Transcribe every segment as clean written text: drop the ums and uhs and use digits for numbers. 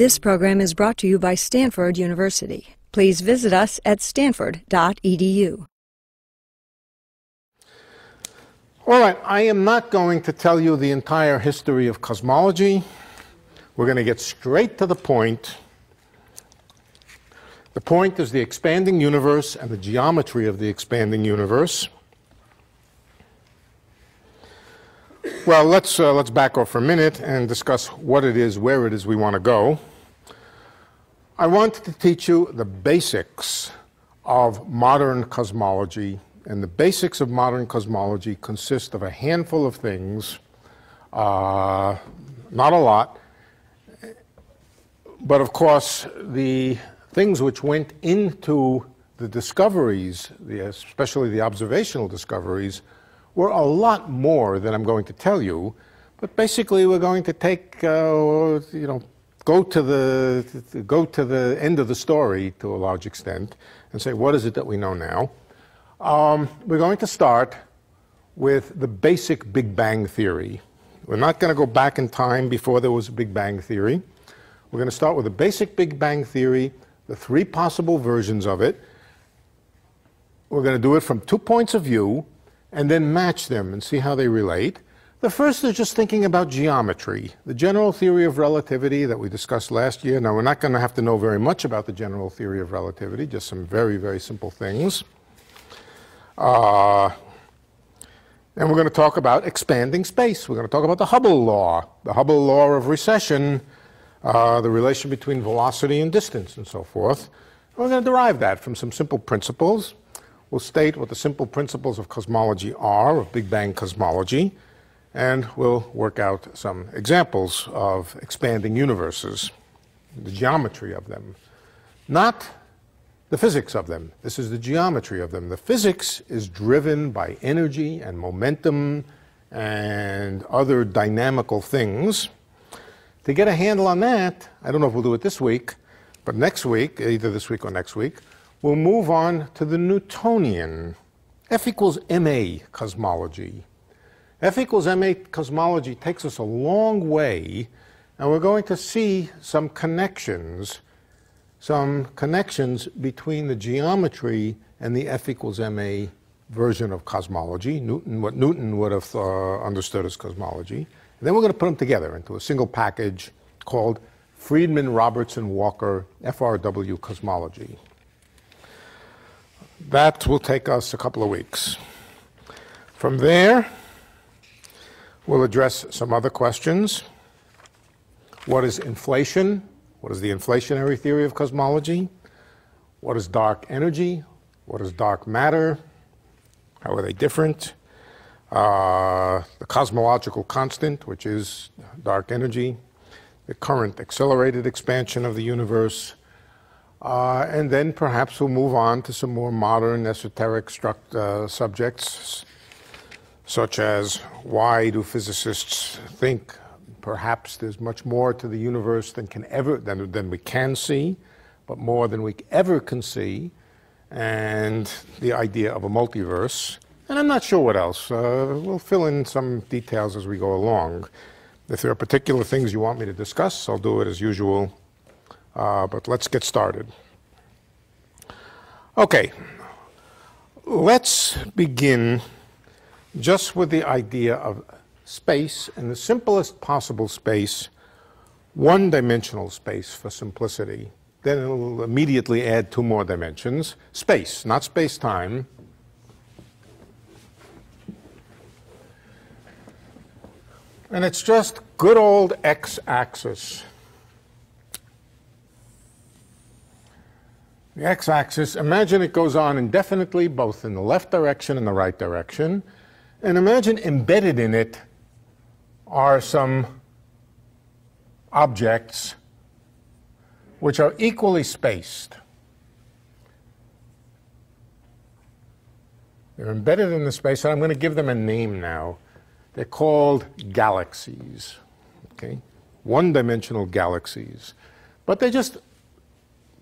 This program is brought to you by Stanford University. Please visit us at stanford.edu. All right, I am not going to tell you the entire history of cosmology. We're going to get straight to the point. The point is the expanding universe and the geometry of the expanding universe. Well, let's back off for a minute and discuss what it is, where it is we want to go. I wanted to teach you the basics of modern cosmology, and the basics of modern cosmology consist of a handful of things, not a lot, but of course the things which went into the discoveries, especially the observational discoveries, were a lot more than I'm going to tell you. But basically, we're going to take, go to the end of the story to a large extent and say, what is it that we know now? We're going to start with the basic Big Bang theory. We're not going to go back in time before there was a Big Bang theory. We're going to start with the basic Big Bang theory, the three possible versions of it. We're going to do it from 2 points of view and then match them and see how they relate. The first is just thinking about geometry, the general theory of relativity that we discussed last year. Now, we're not going to have to know very much about the general theory of relativity, just some very, very simple things. And we're going to talk about expanding space. We're going to talk about the Hubble law of recession, the relation between velocity and distance, and so forth. We're going to derive that from some simple principles. We'll state what the simple principles of cosmology are, of Big Bang cosmology, and we'll work out some examples of expanding universes, the geometry of them. Not the physics of them. This is the geometry of them. The physics is driven by energy and momentum and other dynamical things. To get a handle on that, I don't know if we'll do it this week, but next week, either this week or next week, we'll move on to the Newtonian, F equals ma cosmology. F equals ma cosmology takes us a long way, and we're going to see some connections between the geometry and the F equals ma version of cosmology, what Newton would have understood as cosmology. And then we're going to put them together into a single package called Friedmann-Robertson-Walker FRW cosmology. That will take us a couple of weeks. From there, we'll address some other questions. What is inflation? What is the inflationary theory of cosmology? What is dark energy? What is dark matter? How are they different? The cosmological constant, which is dark energy. The current accelerated expansion of the universe. And then perhaps we'll move on to some more modern esoteric subjects, such as why do physicists think perhaps there's much more to the universe than we can see, but more than we ever can see, and the idea of a multiverse. And I'm not sure what else. We'll fill in some details as we go along. If there are particular things you want me to discuss, I'll do it as usual. But let's get started. Okay, let's begin just with the idea of space, in the simplest possible space, one-dimensional space for simplicity. Then it'll immediately add 2 more dimensions. Space, not space-time. And it's just good old x-axis. The x-axis, imagine it goes on indefinitely, both in the left direction and the right direction. And imagine embedded in it are some objects which are equally spaced. They're embedded in the space, and I'm going to give them a name now. They're called galaxies, okay? One-dimensional galaxies. But they're just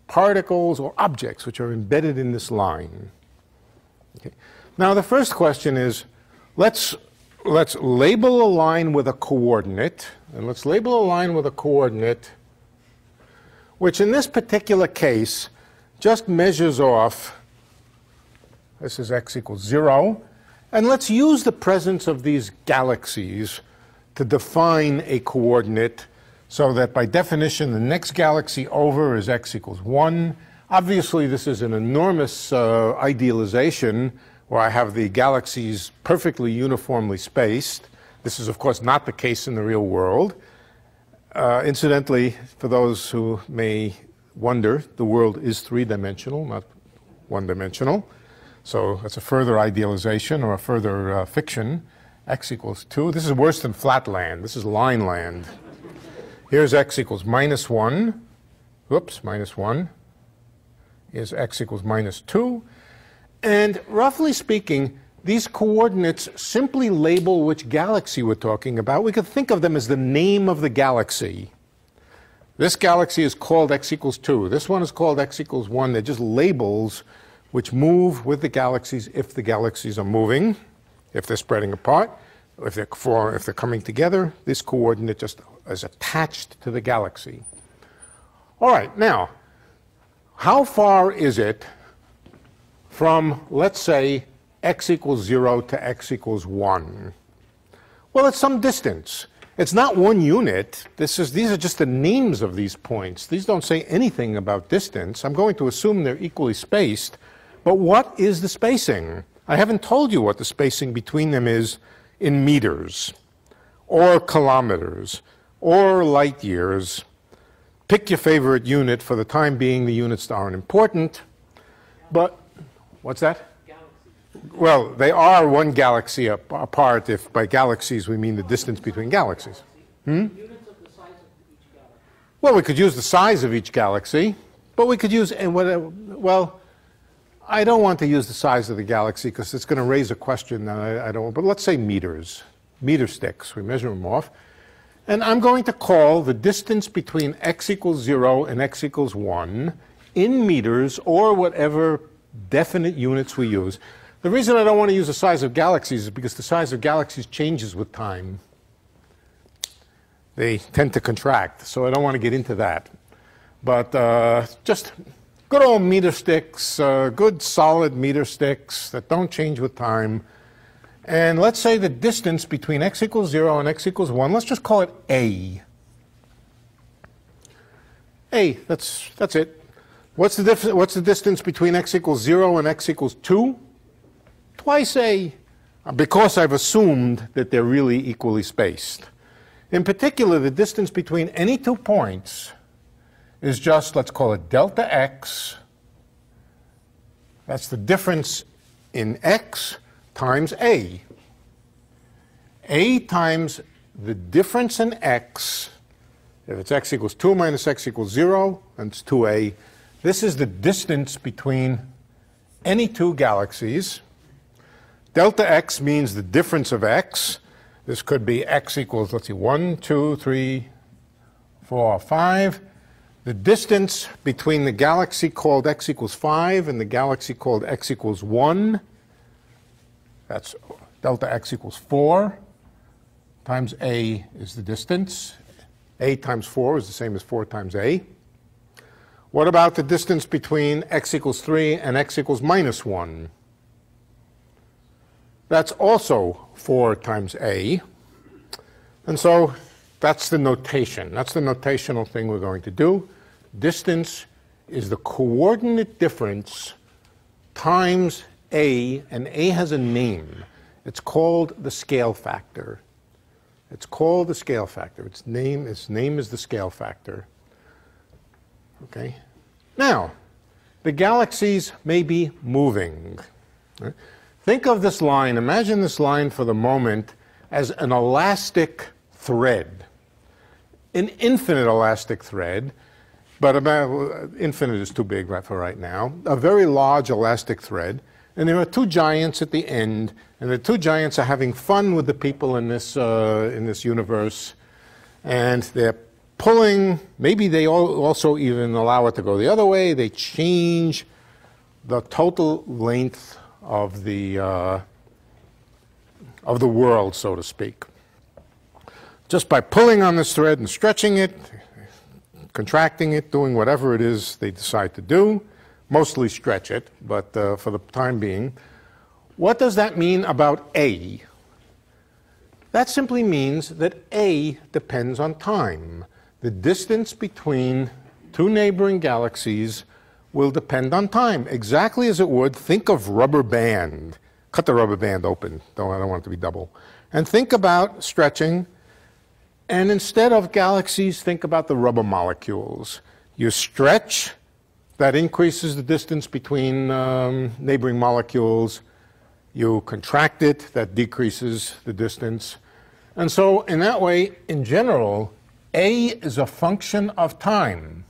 particles or objects which are embedded in this line. Okay. Now the first question is, let's label a line with a coordinate, and let's label a line with a coordinate which in this particular case just measures off, this is x equals 0, and let's use the presence of these galaxies to define a coordinate so that by definition the next galaxy over is x equals 1. Obviously this is an enormous idealization where I have the galaxies perfectly uniformly spaced. This is of course not the case in the real world. Incidentally, for those who may wonder, the world is three-dimensional, not one-dimensional. So that's a further idealization or a further fiction. X equals 2. This is worse than flat land. This is line land. Here's x equals minus 1. Whoops, minus 1. Here's x equals minus 2. And roughly speaking, these coordinates simply label which galaxy we're talking about. We could think of them as the name of the galaxy. This galaxy is called x equals 2. This one is called x equals 1. They're just labels which move with the galaxies if the galaxies are moving, if they're spreading apart, if they're coming together. This coordinate just is attached to the galaxy. All right, now, how far is it from, let's say, x equals 0 to x equals 1? Well, it's some distance. It's not 1 unit. These are just the names of these points. These don't say anything about distance. I'm going to assume they're equally spaced. But what is the spacing? I haven't told you what the spacing between them is in meters, or kilometers, or light years. Pick your favorite unit. For the time being, the units aren't important. But, what's that? Well, they are one galaxy apart if by galaxies we mean the distance between galaxies. Units of the size of each galaxy. Well, we could use the size of each galaxy, but we could use, well, I don't want to use the size of the galaxy because it's going to raise a question that I don't, but let's say meters, meter sticks. We measure them off. And I'm going to call the distance between x equals 0 and x equals 1 in meters or whatever definite units we use. The reason I don't want to use the size of galaxies is because the size of galaxies changes with time. They tend to contract, so I don't want to get into that. But just good old meter sticks, good solid meter sticks that don't change with time. And let's say the distance between x equals 0 and x equals 1, let's just call it a. A, that's it. What's the distance between x equals 0 and x equals 2? Twice a, because I've assumed that they're really equally spaced. In particular, the distance between any 2 points is just, let's call it delta x. That's the difference in x times a. A times the difference in x, if it's x equals 2 minus x equals 0, and it's 2a. This is the distance between any 2 galaxies. Delta x means the difference of x. This could be x equals, let's see, 1, 2, 3, 4, 5. The distance between the galaxy called x equals 5 and the galaxy called x equals 1, that's delta x equals 4 times a is the distance. A times 4 is the same as 4 times a. What about the distance between x equals 3 and x equals minus 1? That's also 4 times a. And so that's the notation. That's the notational thing we're going to do. Distance is the coordinate difference times a, and a has a name. It's called the scale factor. It's called the scale factor. Its name is the scale factor. Okay? Now, the galaxies may be moving. Right? Think of this line, imagine this line for the moment as an elastic thread. An infinite elastic thread, but about infinite is too big for right now. A very large elastic thread. And there are 2 giants at the end, and the 2 giants are having fun with the people in this universe. And they're pulling, maybe they also even allow it to go the other way. They change the total length of the world, so to speak. Just by pulling on this thread and stretching it, contracting it, doing whatever it is they decide to do, mostly stretch it, but for the time being. What does that mean about A? That simply means that A depends on time. The distance between two neighboring galaxies will depend on time, exactly as it would. Think of rubber band. Cut the rubber band open. I don't want it to be double. And think about stretching. And instead of galaxies, think about the rubber molecules. You stretch, that increases the distance between neighboring molecules. You contract it, that decreases the distance. And so in that way, in general, A is a function of time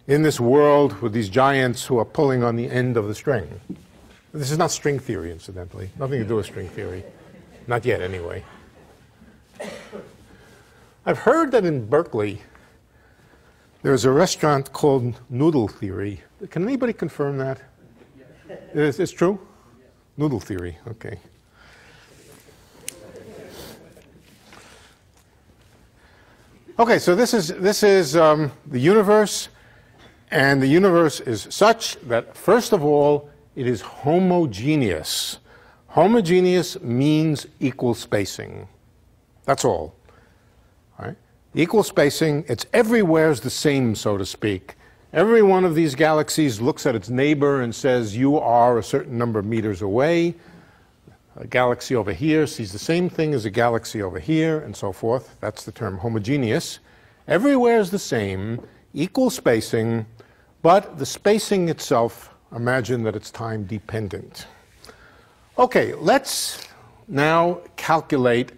in this world with these giants who are pulling on the end of the string. This is not string theory, incidentally. Nothing to do with string theory. Not yet, anyway. I've heard that in Berkeley, there's a restaurant called Noodle Theory. Can anybody confirm that? It's true? Noodle Theory, okay. Okay, so this is the universe, and the universe is such that, first of all, it is homogeneous. Homogeneous means equal spacing. That's all. Right? Equal spacing, it's everywhere's the same, so to speak. Every one of these galaxies looks at its neighbor and says, you are a certain number of meters away. A galaxy over here sees the same thing as a galaxy over here, and so forth. That's the term homogeneous. Everywhere is the same, equal spacing, but the spacing itself, imagine that it's time dependent. Okay, let's now calculate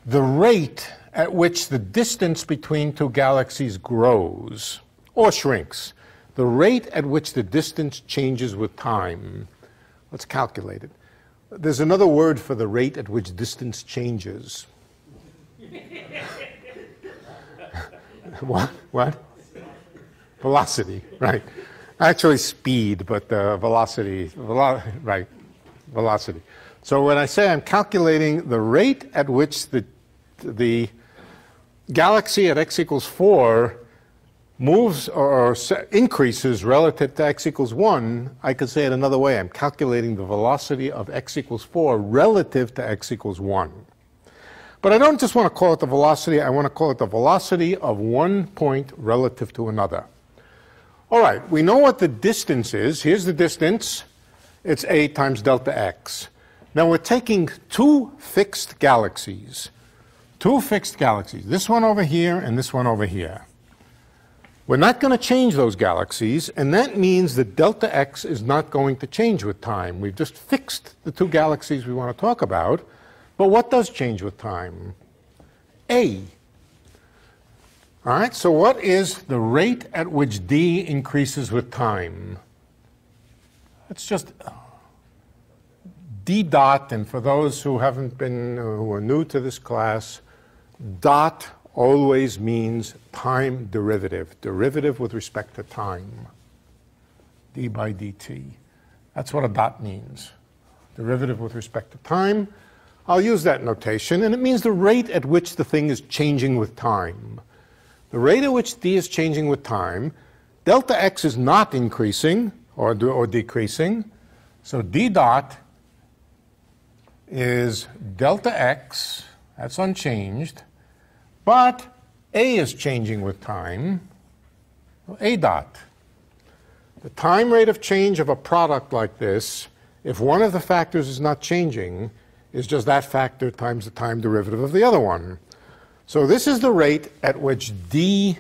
the rate at which the distance between two galaxies grows or shrinks. The rate at which the distance changes with time. Let's calculate it. There's another word for the rate at which distance changes. What? Velocity, right. Actually speed, but velocity, right, velocity. So when I say I'm calculating the rate at which the galaxy at x equals 4 moves or increases relative to x equals 1, I could say it another way. I'm calculating the velocity of x equals 4 relative to x equals 1. But I don't just want to call it the velocity, I want to call it the velocity of one point relative to another. All right, we know what the distance is. Here's the distance. It's a times delta x. Now we're taking two fixed galaxies. Two fixed galaxies. This one over here and this one over here. We're not going to change those galaxies, and that means that delta x is not going to change with time. We've just fixed the two galaxies we want to talk about. But what does change with time? A. All right, so what is the rate at which d increases with time? It's just d dot, and for those who haven't been, who are new to this class, dot always means time derivative, derivative with respect to time, d by dt. That's what a dot means, derivative with respect to time. I'll use that notation, and it means the rate at which the thing is changing with time. The rate at which d is changing with time, delta x is not increasing or decreasing, so d dot is delta x, that's unchanged, but a is changing with time, a dot. The time rate of change of a product like this, if one of the factors is not changing, is just that factor times the time derivative of the other one. So this is the rate at which d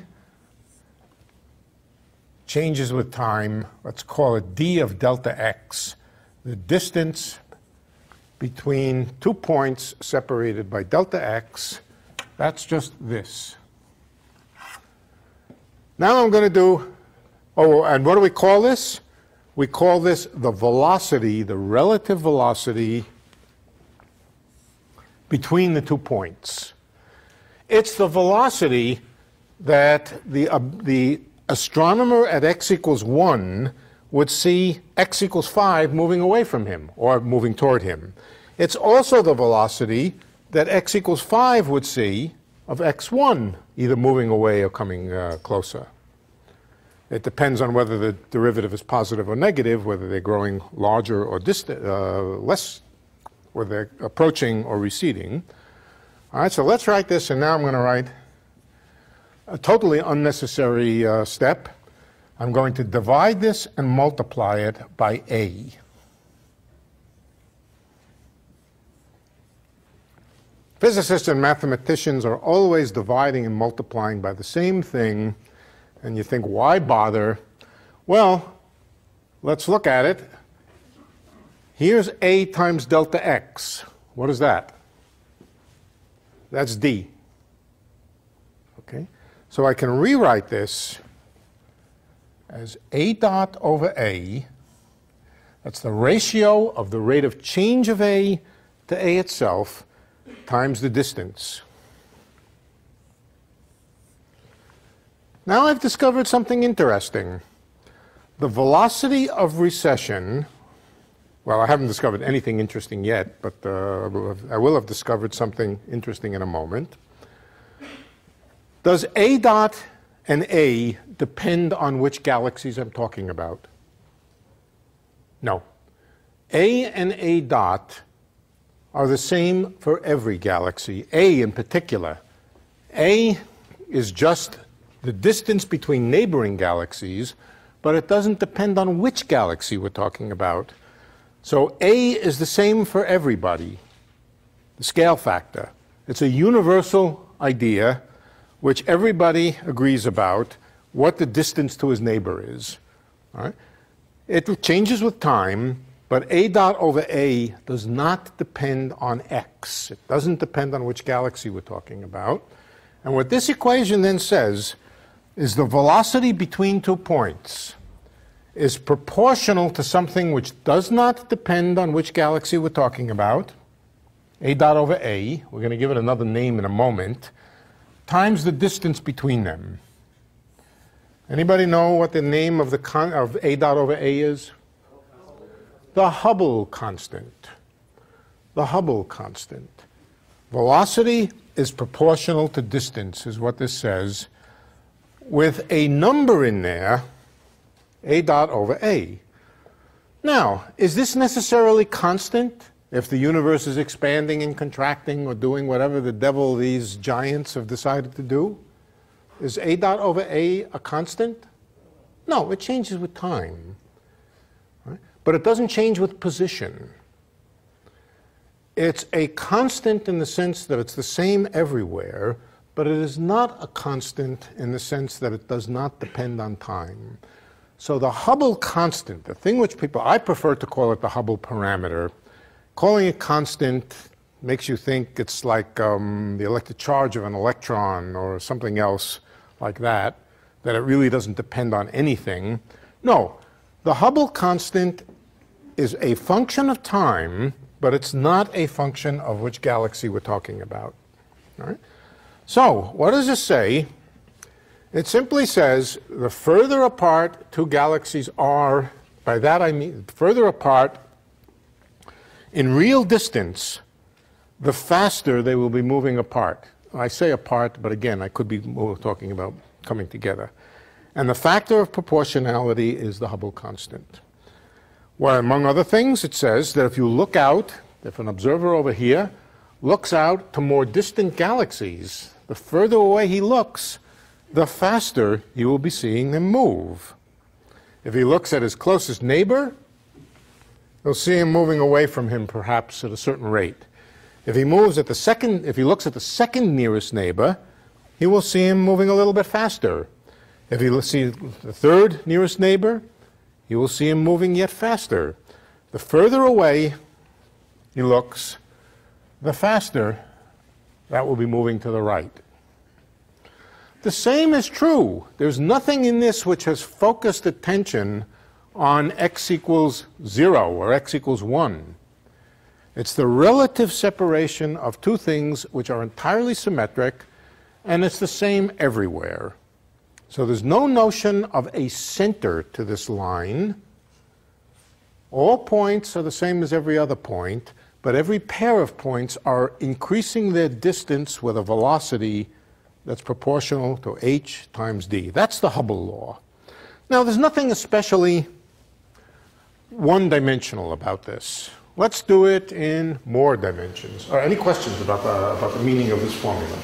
changes with time. Let's call it d of delta x, the distance between 2 points separated by delta x. That's just this. Now I'm going to do, oh, and what do we call this? We call this the velocity, the relative velocity between the 2 points. It's the velocity that the astronomer at x equals 1 would see x equals 5 moving away from him or moving toward him. It's also the velocity that x equals 5 would see, of x1, either moving away or coming closer. It depends on whether the derivative is positive or negative, whether they're growing larger or distant, less, whether they're approaching or receding. All right, so let's write this, and now I'm going to write a totally unnecessary step. I'm going to divide this and multiply it by a. Physicists and mathematicians are always dividing and multiplying by the same thing, and you think, why bother? Well, let's look at it. Here's a times delta x. What is that? That's d. Okay? So I can rewrite this as a dot over a. That's the ratio of the rate of change of a to a itself times the distance. Now I've discovered something interesting. The velocity of recession, well, I haven't discovered anything interesting yet, but I will have discovered something interesting in a moment. Does a dot and a depend on which galaxies I'm talking about? No. A and a dot are the same for every galaxy. A in particular. A is just the distance between neighboring galaxies, but it doesn't depend on which galaxy we're talking about. So A is the same for everybody, the scale factor. It's a universal idea which everybody agrees about, what the distance to his neighbor is. All right? It changes with time, but a dot over a does not depend on x. It doesn't depend on which galaxy we're talking about. And what this equation then says is the velocity between 2 points is proportional to something which does not depend on which galaxy we're talking about, a dot over a, we're going to give it another name in a moment, times the distance between them. Anybody know what the name of a dot over a is? The Hubble constant. The Hubble constant. Velocity is proportional to distance, is what this says, with a number in there, a dot over a. Now, is this necessarily constant if the universe is expanding and contracting or doing whatever the devil these giants have decided to do? Is a dot over a constant? No, it changes with time. Right? But it doesn't change with position. It's a constant in the sense that it's the same everywhere, but it is not a constant in the sense that it does not depend on time. So the Hubble constant, the thing which I prefer to call it the Hubble parameter. Calling it constant makes you think it's like the electric charge of an electron or something else like that it really doesn't depend on anything. No, the Hubble constant is a function of time, but it's not a function of which galaxy we're talking about. All right? So, what does this say? It simply says the further apart two galaxies are, by that I mean further apart in real distance, the faster they will be moving apart. I say apart, but again, I could be more talking about coming together. And the factor of proportionality is the Hubble constant. Well, among other things, it says that if you look out, if an observer over here looks out to more distant galaxies, the further away he looks, the faster he will be seeing them move. If he looks at his closest neighbor, he'll see him moving away from him perhaps at a certain rate. If he looks at the second nearest neighbor, he will see him moving a little bit faster. If he sees the third nearest neighbor, he will see him moving yet faster. The further away he looks, the faster that will be moving to the right. The same is true. There's nothing in this which has focused attention on x equals 0 or x equals 1. It's the relative separation of two things which are entirely symmetric, and it's the same everywhere. So there's no notion of a center to this line. All points are the same as every other point, but every pair of points are increasing their distance with a velocity that's proportional to h times d. That's the Hubble law. Now, there's nothing especially one-dimensional about this. Let's do it in more dimensions. Any questions about the meaning of this formula?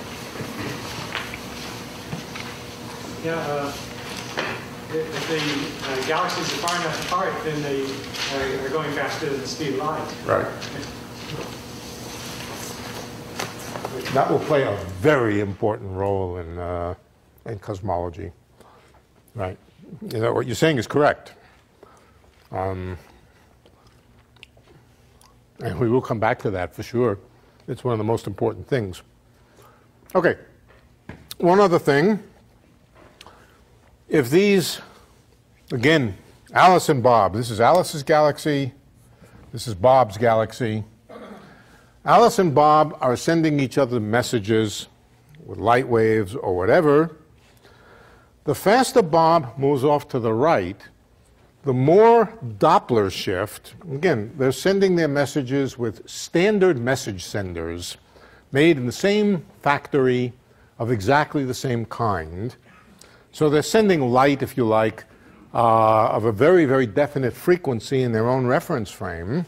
Yeah, if the galaxies are far enough apart, then they are going faster than the speed of light. Right. That will play a very important role in cosmology. Right. You know, what you're saying is correct. And we will come back to that for sure. It's one of the most important things. Okay. One other thing. If these, again, Alice and Bob, this is Alice's galaxy, this is Bob's galaxy. Alice and Bob are sending each other messages with light waves or whatever. The faster Bob moves off to the right, the more Doppler shift. Again, they're sending their messages with standard message senders made in the same factory of exactly the same kind. So they're sending light, if you like, of a very, very definite frequency in their own reference frame.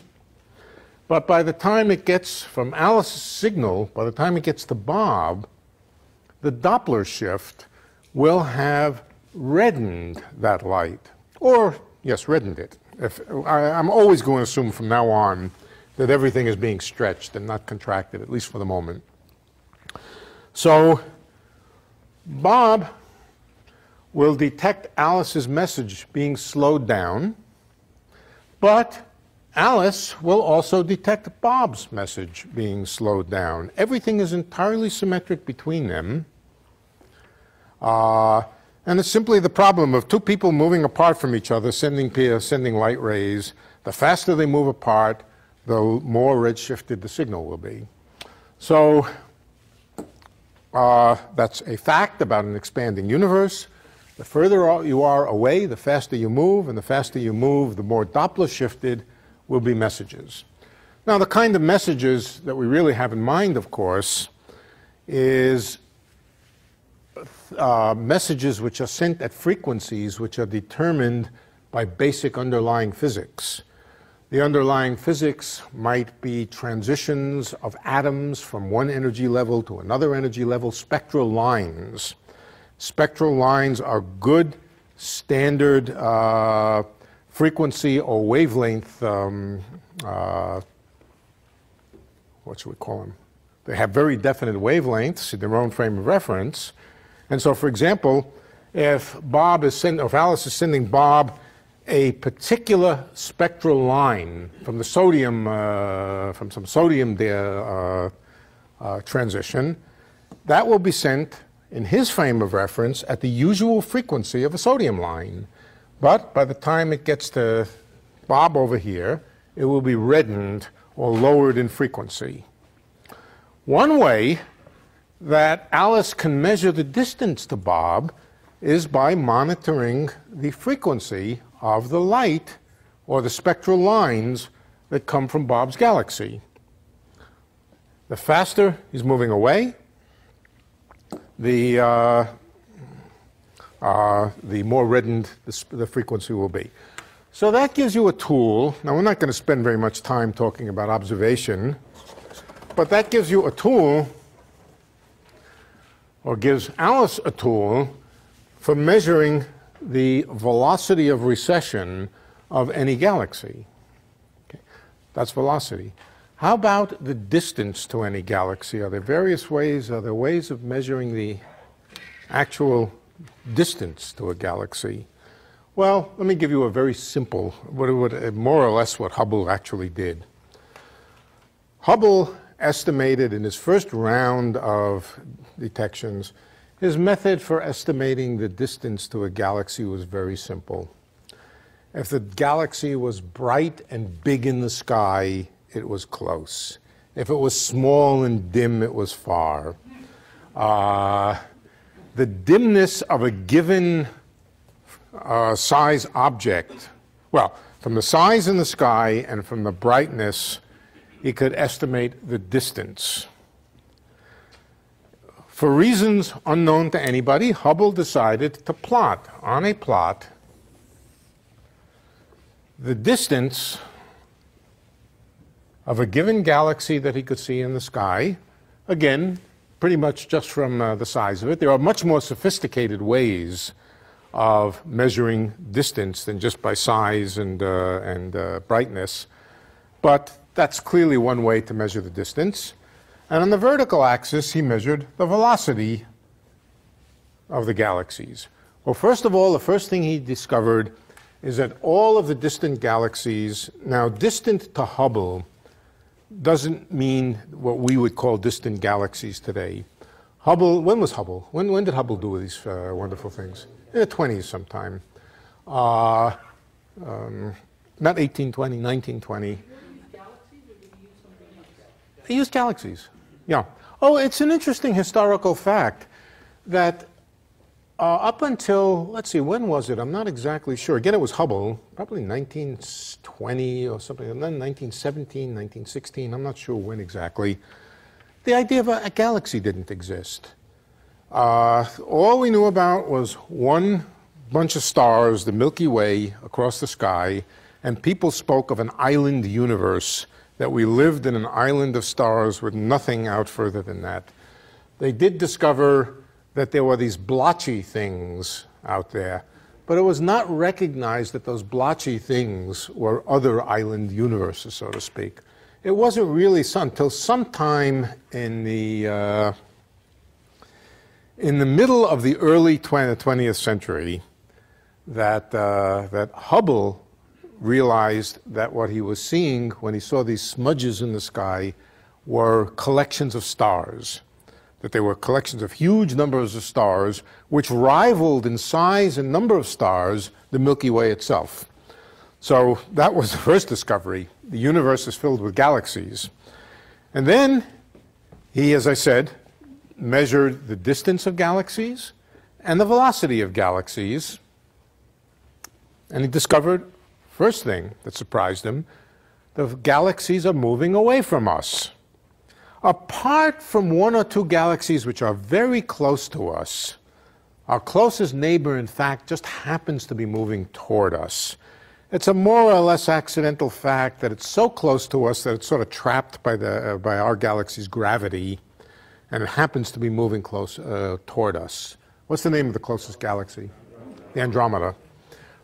But by the time it gets from Alice's signal, by the time it gets to Bob, the Doppler shift will have reddened that light. Or, yes, reddened it. I'm always going to assume from now on that everything is being stretched and not contracted, at least for the moment. So Bob will detect Alice's message being slowed down, but Alice will also detect Bob's message being slowed down. Everything is entirely symmetric between them. And it's simply the problem of two people moving apart from each other, sending light rays. The faster they move apart, the more redshifted the signal will be. So that's a fact about an expanding universe. The further you are away, the faster you move, and the faster you move, the more Doppler shifted will be messages. Now, the kind of messages that we really have in mind, of course, is messages which are sent at frequencies which are determined by basic underlying physics. The underlying physics might be transitions of atoms from one energy level to another energy level, spectral lines. Spectral lines are good standard frequency or wavelength, what should we call them? They have very definite wavelengths in their own frame of reference. And so, for example, if Alice is sending Bob a particular spectral line from the sodium, from some sodium transition, that will be sent in his frame of reference at the usual frequency of a sodium line. But by the time it gets to Bob over here, it will be reddened or lowered in frequency. One way that Alice can measure the distance to Bob is by monitoring the frequency of the light or the spectral lines that come from Bob's galaxy. The faster he's moving away, the more reddened the frequency will be. So that gives you a tool. Now, we're not going to spend very much time talking about observation, but that gives you a tool, or gives Alice a tool, for measuring the velocity of recession of any galaxy. Okay. That's velocity. How about the distance to any galaxy? Are there various ways? Are there ways of measuring the actual distance to a galaxy? Well, let me give you a very simple, more or less what Hubble actually did. Hubble estimated in his first round of detections, his method for estimating the distance to a galaxy was very simple. If the galaxy was bright and big in the sky, it was close. If it was small and dim, it was far. The dimness of a given size object, well, from the size in the sky and from the brightness, he could estimate the distance. For reasons unknown to anybody, Hubble decided to plot on a plot the distance of a given galaxy that he could see in the sky. Again, pretty much just from the size of it. There are much more sophisticated ways of measuring distance than just by size and brightness. But that's clearly one way to measure the distance. And on the vertical axis, he measured the velocity of the galaxies. Well, first of all, the first thing he discovered is that all of the distant galaxies, now distant to Hubble doesn't mean what we would call distant galaxies today. Hubble, when was Hubble? When did Hubble do these wonderful things? In the 20s sometime. Not 1820, 1920. He used galaxies, yeah. Oh, it's an interesting historical fact that up until, let's see, when was it? I'm not exactly sure. Again, it was Hubble, probably 1920 or something, and then 1917, 1916, I'm not sure when exactly. The idea of a galaxy didn't exist. All we knew about was one bunch of stars, the Milky Way, across the sky, and people spoke of an island universe, that we lived in an island of stars with nothing out further than that. They did discover that there were these blotchy things out there, but it was not recognized that those blotchy things were other island universes, so to speak. It wasn't really until sometime in the middle of the early 20th century that Hubble realized that what he was seeing when he saw these smudges in the sky were collections of stars, that they were collections of huge numbers of stars which rivaled in size and number of stars the Milky Way itself. So that was the first discovery. The universe is filled with galaxies. And then he, as I said, measured the distance of galaxies and the velocity of galaxies, and he discovered, first thing that surprised him, the galaxies are moving away from us. Apart from one or two galaxies which are very close to us, our closest neighbor, in fact, just happens to be moving toward us. It's a more or less accidental fact that it's so close to us that it's sort of trapped by our galaxy's gravity, and it happens to be moving close toward us. What's the name of the closest galaxy? The Andromeda.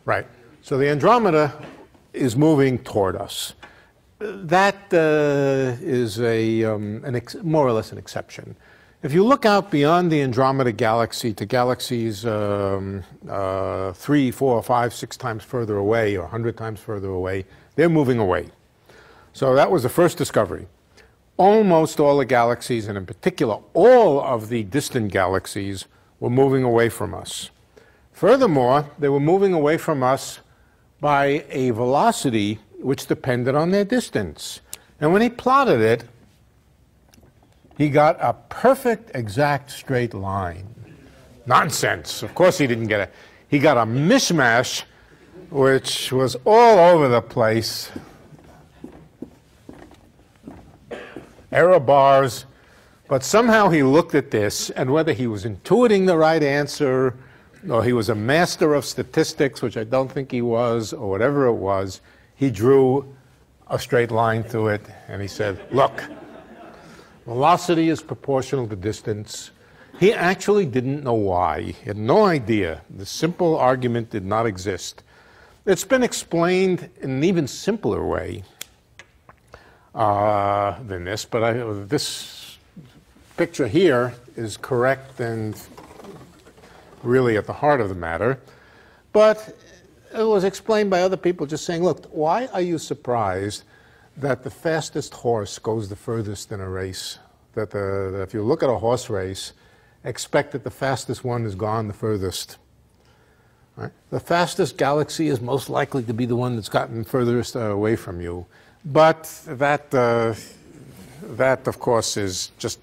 Right. So the Andromeda is moving toward us. That is more or less an exception. If you look out beyond the Andromeda galaxy to galaxies 3, 4, 5, 6 times further away or 100 times further away, they're moving away. So that was the first discovery. Almost all the galaxies, and in particular all of the distant galaxies, were moving away from us. Furthermore, they were moving away from us by a velocity which depended on their distance. And when he plotted it, he got a perfect, exact, straight line. Nonsense. Of course he didn't get it. He got a mishmash which was all over the place. Error bars. But somehow he looked at this, and whether he was intuiting the right answer, or he was a master of statistics, which I don't think he was, or whatever it was, he drew a straight line through it, and he said, look, velocity is proportional to distance. He actually didn't know why. He had no idea. The simple argument did not exist. It's been explained in an even simpler way than this, but this picture here is correct and really at the heart of the matter. But it was explained by other people just saying, look, why are you surprised that the fastest horse goes the furthest in a race? That if you look at a horse race, expect that the fastest one has gone the furthest. Right? The fastest galaxy is most likely to be the one that's gotten furthest away from you. But that of course, is just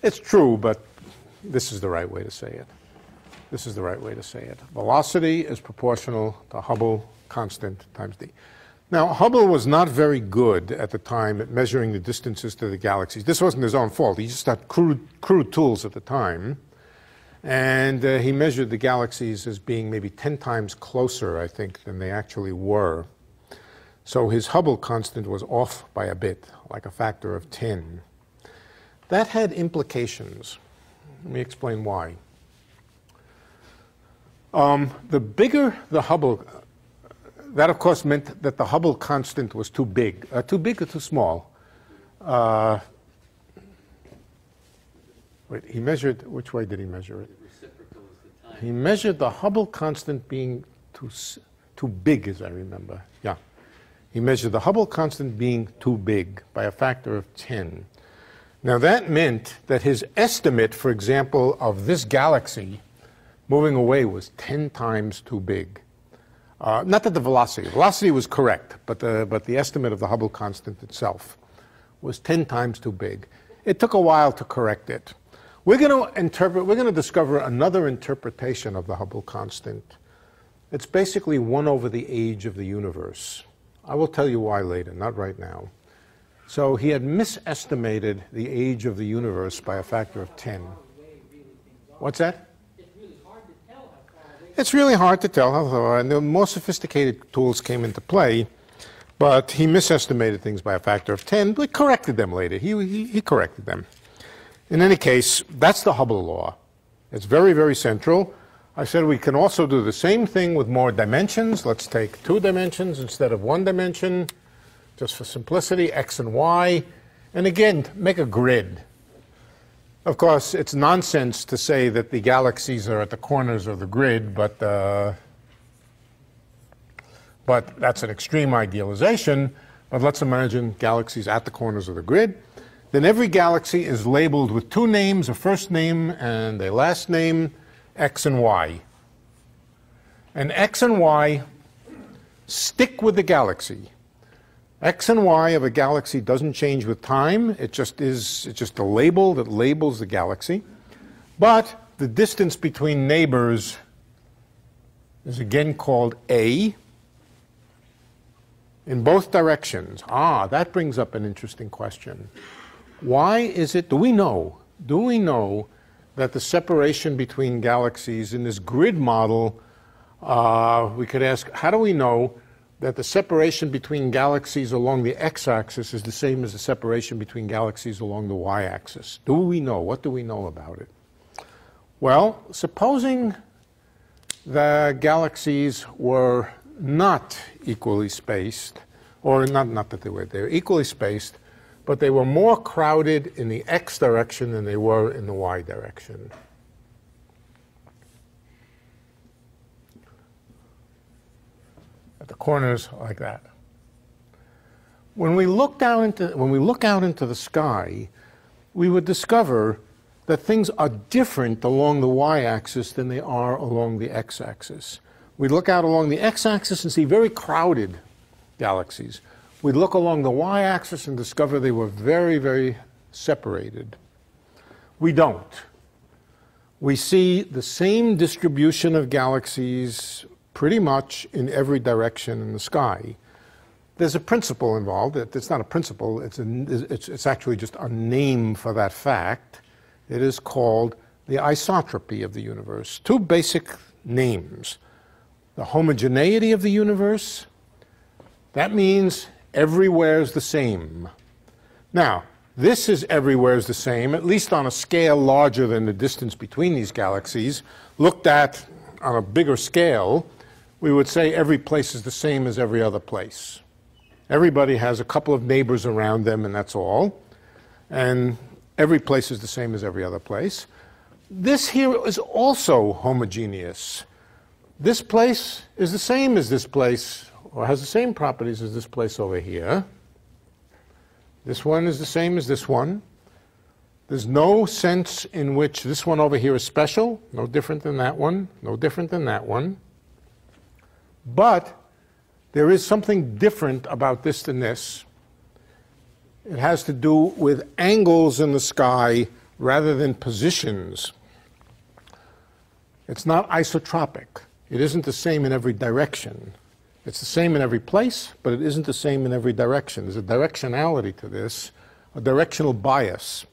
it's true, but this is the right way to say it. This is the right way to say it. Velocity is proportional to Hubble constant times d. Now, Hubble was not very good at the time at measuring the distances to the galaxies. This wasn't his own fault. He just had crude tools at the time. And he measured the galaxies as being maybe 10 times closer, I think, than they actually were. So his Hubble constant was off by a bit, like a factor of 10. That had implications. Let me explain why. The bigger the Hubble, that of course meant that the Hubble constant was too big. Too big or too small? Wait, he measured, which way did he measure it? He measured the Hubble constant being too big, as I remember. Yeah. He measured the Hubble constant being too big by a factor of 10. Now that meant that his estimate, for example, of this galaxy moving away was 10 times too big. Not that the velocity was correct, but the estimate of the Hubble constant itself was 10 times too big. It took a while to correct it. We're going to discover another interpretation of the Hubble constant. It's basically 1 over the age of the universe. I will tell you why later, not right now. So he had misestimated the age of the universe by a factor of 10. What's that? It's really hard to tell how far, and the more sophisticated tools came into play, but he misestimated things by a factor of 10, but corrected them later. He corrected them. In any case, that's the Hubble law. It's very, very central. I said we can also do the same thing with more dimensions. Let's take 2 dimensions instead of 1 dimension, just for simplicity, x and y. And again, make a grid. Of course, it's nonsense to say that the galaxies are at the corners of the grid, but that's an extreme idealization. But let's imagine galaxies at the corners of the grid. Then every galaxy is labeled with 2 names, a first name and a last name, x and y. And x and y stick with the galaxy. X and y of a galaxy doesn't change with time. It's just a label that labels the galaxy. But the distance between neighbors is again called a in both directions. That brings up an interesting question. Why is it, do we know that the separation between galaxies in this grid model, we could ask, how do we know that the separation between galaxies along the x-axis is the same as the separation between galaxies along the y-axis? Do we know? What do we know about it? Well, supposing the galaxies were not equally spaced, or not that they were equally spaced, but they were more crowded in the x direction than they were in the y direction. At the corners like that. When we look out into the sky, we would discover that things are different along the y-axis than they are along the x-axis. We look out along the x-axis and see very crowded galaxies. We look along the y-axis and discover they were very, very separated. We don't. We see the same distribution of galaxies pretty much in every direction in the sky. There's a principle involved. It's not a principle. It's actually just a name for that fact. It is called the isotropy of the universe. 2 basic names. The homogeneity of the universe. That means everywhere is the same. Now, this is everywhere is the same, at least on a scale larger than the distance between these galaxies. Looked at on a bigger scale, we would say every place is the same as every other place. Everybody has a couple of neighbors around them, and that's all. And every place is the same as every other place. This here is also homogeneous. This place is the same as this place, or has the same properties as this place over here. This one is the same as this one. There's no sense in which this one over here is special, no different than that one, no different than that one. But there is something different about this than this. It has to do with angles in the sky rather than positions. It's not isotropic. It isn't the same in every direction. It's the same in every place, but it isn't the same in every direction. There's a directionality to this, a directional bias.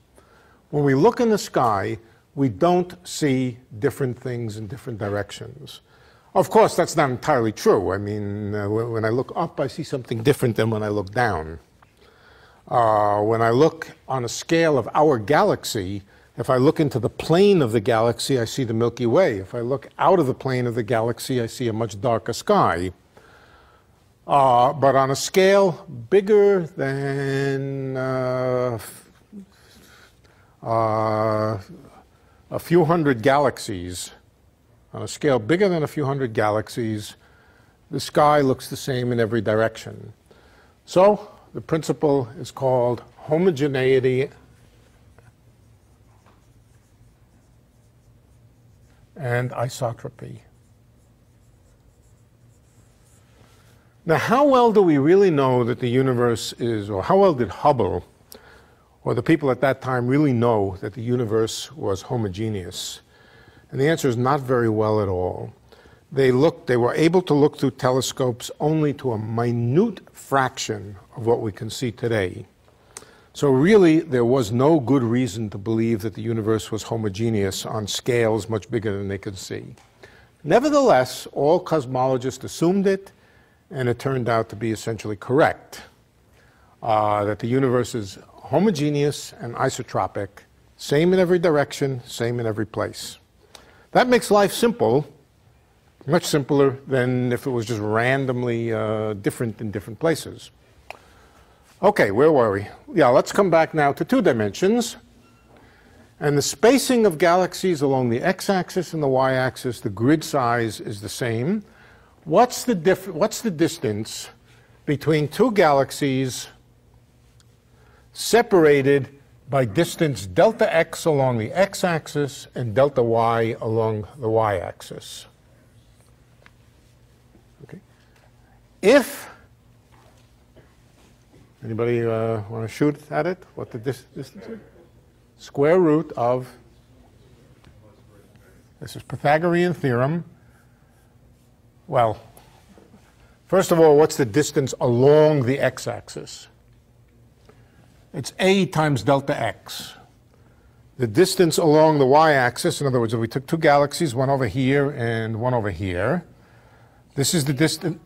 When we look in the sky, we don't see different things in different directions. Of course, that's not entirely true. I mean, when I look up, I see something different than when I look down. When I look on a scale of our galaxy, if I look into the plane of the galaxy, I see the Milky Way. If I look out of the plane of the galaxy, I see a much darker sky. But on a scale bigger than a few hundred galaxies, on a scale bigger than a few hundred galaxies, the sky looks the same in every direction. So the principle is called homogeneity and isotropy. Now, how well do we really know that the universe is, or how well did Hubble, or the people at that time, really know that the universe was homogeneous? And the answer is not very well at all. They were able to look through telescopes only to a minute fraction of what we can see today. So really, there was no good reason to believe that the universe was homogeneous on scales much bigger than they could see. Nevertheless, all cosmologists assumed it, and it turned out to be essentially correct, that the universe is homogeneous and isotropic, same in every direction, same in every place. That makes life simple, much simpler than if it was just randomly different in different places. Okay, where were we? Yeah, let's come back now to 2 dimensions. And the spacing of galaxies along the x-axis and the y-axis, the grid size is the same. What's the distance between 2 galaxies separated by distance delta x along the x-axis and delta y along the y-axis? Okay. If anybody want to shoot at it? What the distance is? Square root of, this is Pythagorean theorem. Well, first of all, what's the distance along the x-axis? It's a times delta x. The distance along the y-axis, in other words, if we took 2 galaxies, one over here and one over here, this is the distance.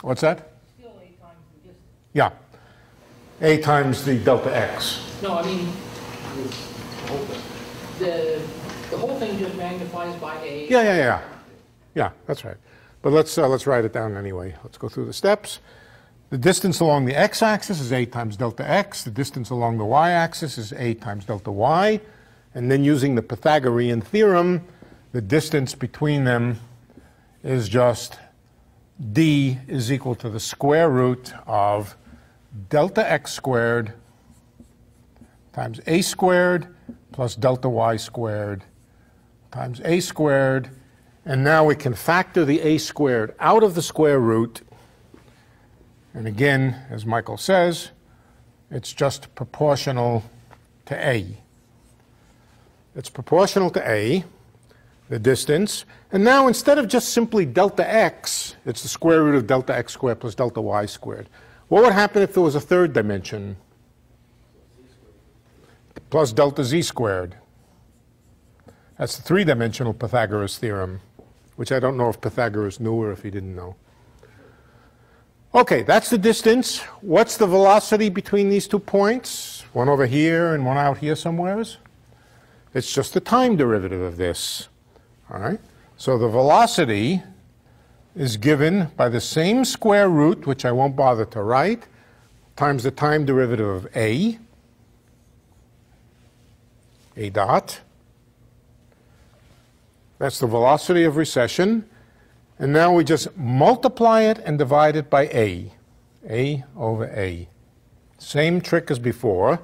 What's that? Still a times the distance. Yeah. A times the delta x. No, I mean, the whole thing just magnifies by a. Yeah. Yeah, that's right. But let's write it down anyway. Let's go through the steps. The distance along the x-axis is a times delta x. The distance along the y-axis is a times delta y. And then using the Pythagorean theorem, the distance between them is just d is equal to the square root of delta x squared times a squared plus delta y squared times a squared. And now we can factor the a squared out of the square root. And again, as Michael says, it's just proportional to a. It's proportional to a, the distance. And now instead of just simply delta x, it's the square root of delta x squared plus delta y squared. What would happen if there was a 3rd dimension? Plus delta z squared. That's the 3-dimensional Pythagoras theorem, which I don't know if Pythagoras knew or if he didn't know. Okay, that's the distance. What's the velocity between these 2 points? One over here and one out here somewheres? It's just the time derivative of this. All right? So the velocity is given by the same square root, which I won't bother to write, times the time derivative of a dot. That's the velocity of recession. And now we just multiply it and divide it by a over a. Same trick as before.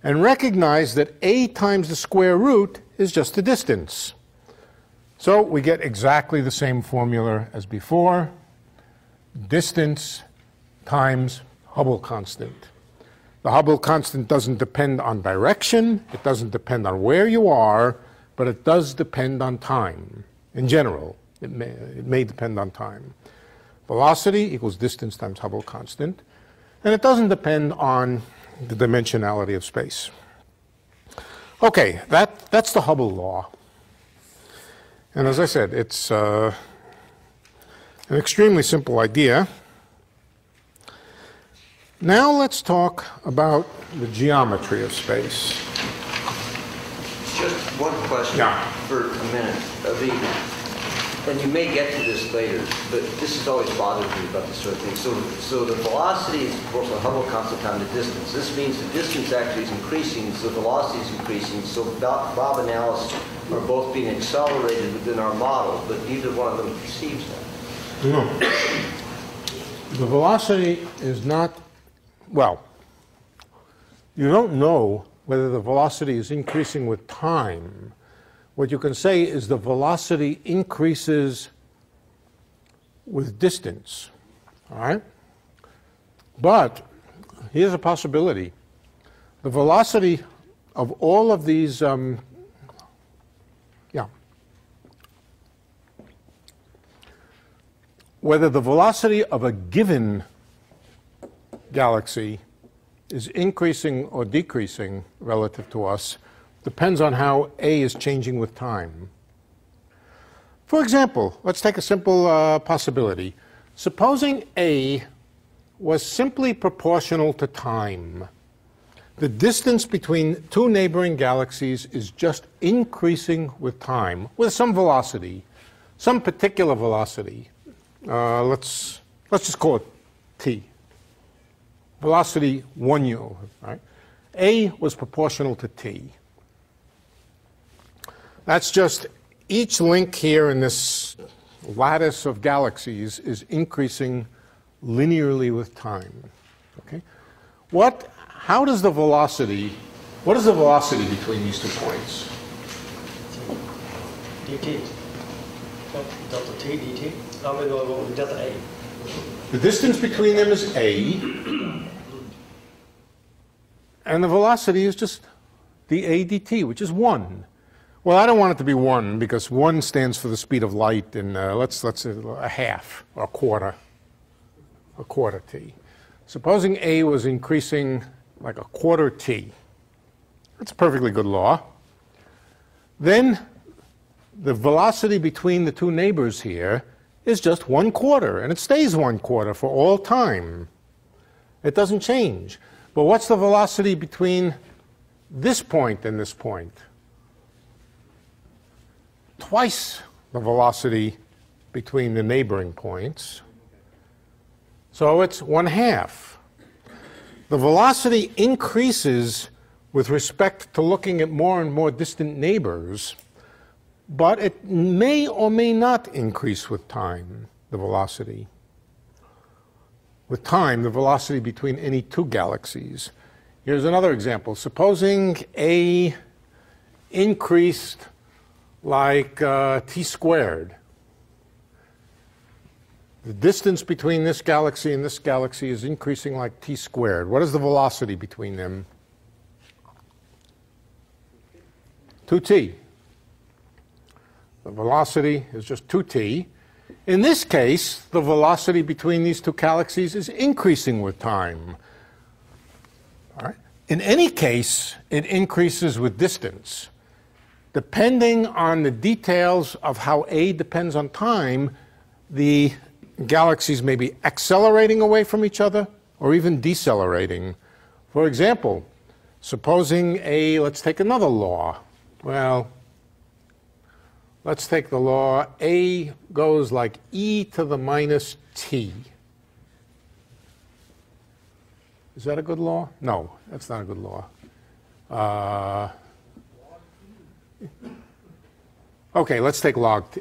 And recognize that a times the square root is just the distance. So we get exactly the same formula as before. Distance times Hubble constant. The Hubble constant doesn't depend on direction. It doesn't depend on where you are. But it does depend on time in general. It may depend on time. Velocity equals distance times Hubble constant. And it doesn't depend on the dimensionality of space. Okay, that's the Hubble law. And as I said, it's an extremely simple idea. Now let's talk about the geometry of space. Just one question for a minute. And you may get to this later, but this has always bothered me about this sort of thing. So the velocity is proportional to Hubble constant time to distance. This means the distance actually is increasing, so the velocity is increasing. So Bob and Alice are both being accelerated within our model, but neither one of them perceives that. No. The velocity is not, well, you don't know whether the velocity is increasing with time. What you can say is the velocity increases with distance, all right? But here's a possibility. The velocity of all of these, whether the velocity of a given galaxy is increasing or decreasing relative to us depends on how A is changing with time. For example, let's take a simple possibility. Supposing A was simply proportional to time. The distance between two neighboring galaxies is just increasing with time, with some velocity, some particular velocity. Let's just call it t. Velocity 1 u, right? A was proportional to t. That's just each link here in this lattice of galaxies is increasing linearly with time. Okay? What is the velocity between these 2 points? dt. Delta t dt. Delta a. The distance between them is a, and the velocity is just dA dt, which is 1. Well, I don't want it to be 1 because 1 stands for the speed of light, and let's say a half or a quarter t. Supposing A was increasing like a quarter t. That's a perfectly good law. Then the velocity between the two neighbors here is just 1/4, and it stays 1/4 for all time. It doesn't change. But what's the velocity between this point and this point? Twice the velocity between the neighboring points. So it's 1/2. The velocity increases with respect to looking at more and more distant neighbors, but it may or may not increase with time, the velocity. With time, the velocity between any two galaxies. Here's another example. Supposing A increased like t squared. The distance between this galaxy and this galaxy is increasing like t squared. What is the velocity between them? 2t. The velocity is just 2t. In this case, the velocity between these two galaxies is increasing with time. All right? In any case, it increases with distance. Depending on the details of how A depends on time, the galaxies may be accelerating away from each other or even decelerating. For example, supposing let's take another law. Well, let's take the law A goes like e to the minus t. Is that a good law? No, that's not a good law. Okay, let's take log t.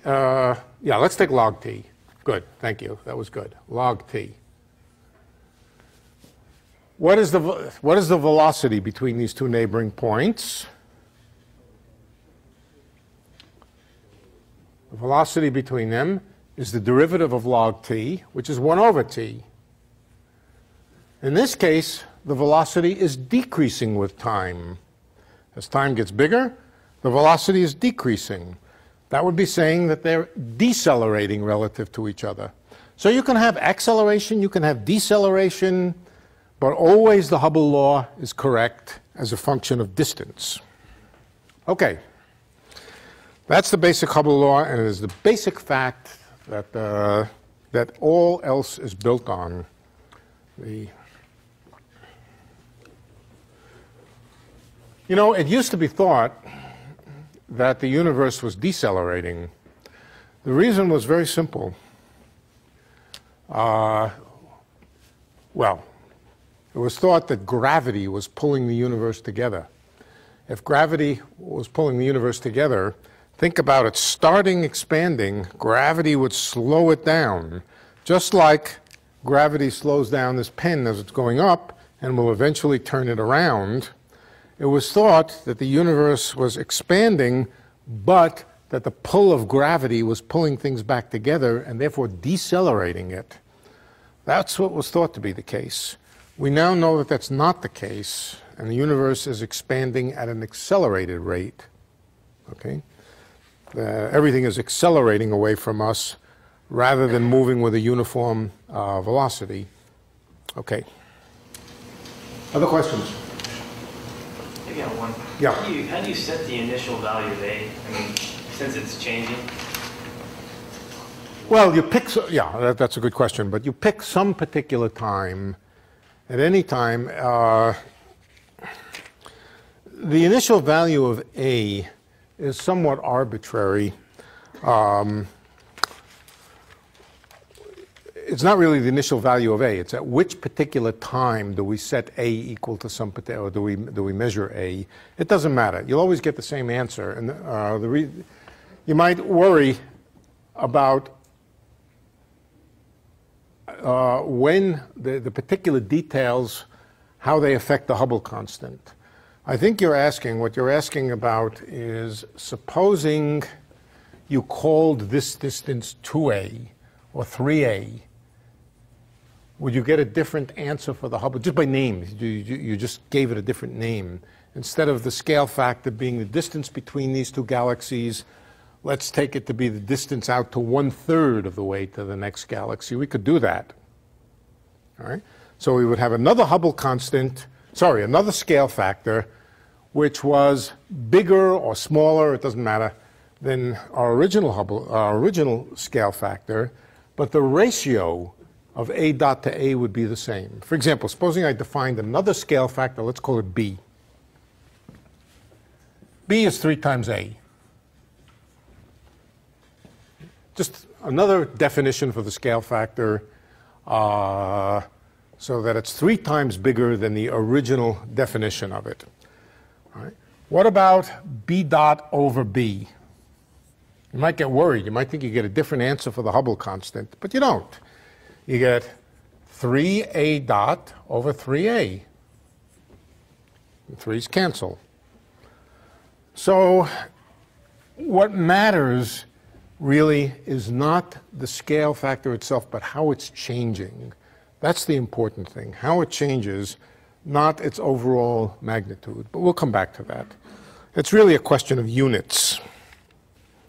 Let's take log t. Good, thank you. That was good. Log t. What is the velocity between these two neighboring points? The velocity between them is the derivative of log t, which is 1/t. In this case, the velocity is decreasing with time. As time gets bigger, the velocity is decreasing. That would be saying that they're decelerating relative to each other. So you can have acceleration, you can have deceleration, but always the Hubble law is correct as a function of distance. Okay. That's the basic Hubble law, and it is the basic fact that, that all else is built on. You know, it used to be thought that the universe was decelerating. The reason was very simple. Well, it was thought that gravity was pulling the universe together. If gravity was pulling the universe together, think about it starting expanding, gravity would slow it down, just like gravity slows down this pen as it's going up and will eventually turn it around. It was thought that the universe was expanding, but that the pull of gravity was pulling things back together and therefore decelerating it. That's what was thought to be the case. We now know that that's not the case, and the universe is expanding at an accelerated rate. Okay? Everything is accelerating away from us rather than moving with a uniform velocity. Okay. Other questions? Maybe on one. Yeah. How do you set the initial value of A? I mean, since it's changing? Well, you pick, yeah, that's a good question, but you pick some particular time. At any time, the initial value of A is somewhat arbitrary. It's not really the initial value of A. It's at which particular time do we set A equal to some particular, or do we measure A? It doesn't matter. You'll always get the same answer. And you might worry about when the particular details, how they affect the Hubble constant. I think what you're asking about is, supposing you called this distance 2A or 3A, would you get a different answer for the Hubble, just by name? You just gave it a different name. Instead of the scale factor being the distance between these two galaxies, let's take it to be the distance out to 1/3 of the way to the next galaxy. We could do that. All right? So we would have another Hubble constant, another scale factor, which was bigger or smaller, it doesn't matter, than our original scale factor, but the ratio of A dot to A would be the same. For example, supposing I defined another scale factor, let's call it B. B is 3 times A. Just another definition for the scale factor, so that it's 3 times bigger than the original definition of it. All right. What about B dot over B? You might get worried. You might think you get a different answer for the Hubble constant, but you don't. You get 3A dot over 3A. And 3's cancel. So what matters really is not the scale factor itself, but how it's changing. That's the important thing, how it changes, not its overall magnitude. But we'll come back to that. It's really a question of units.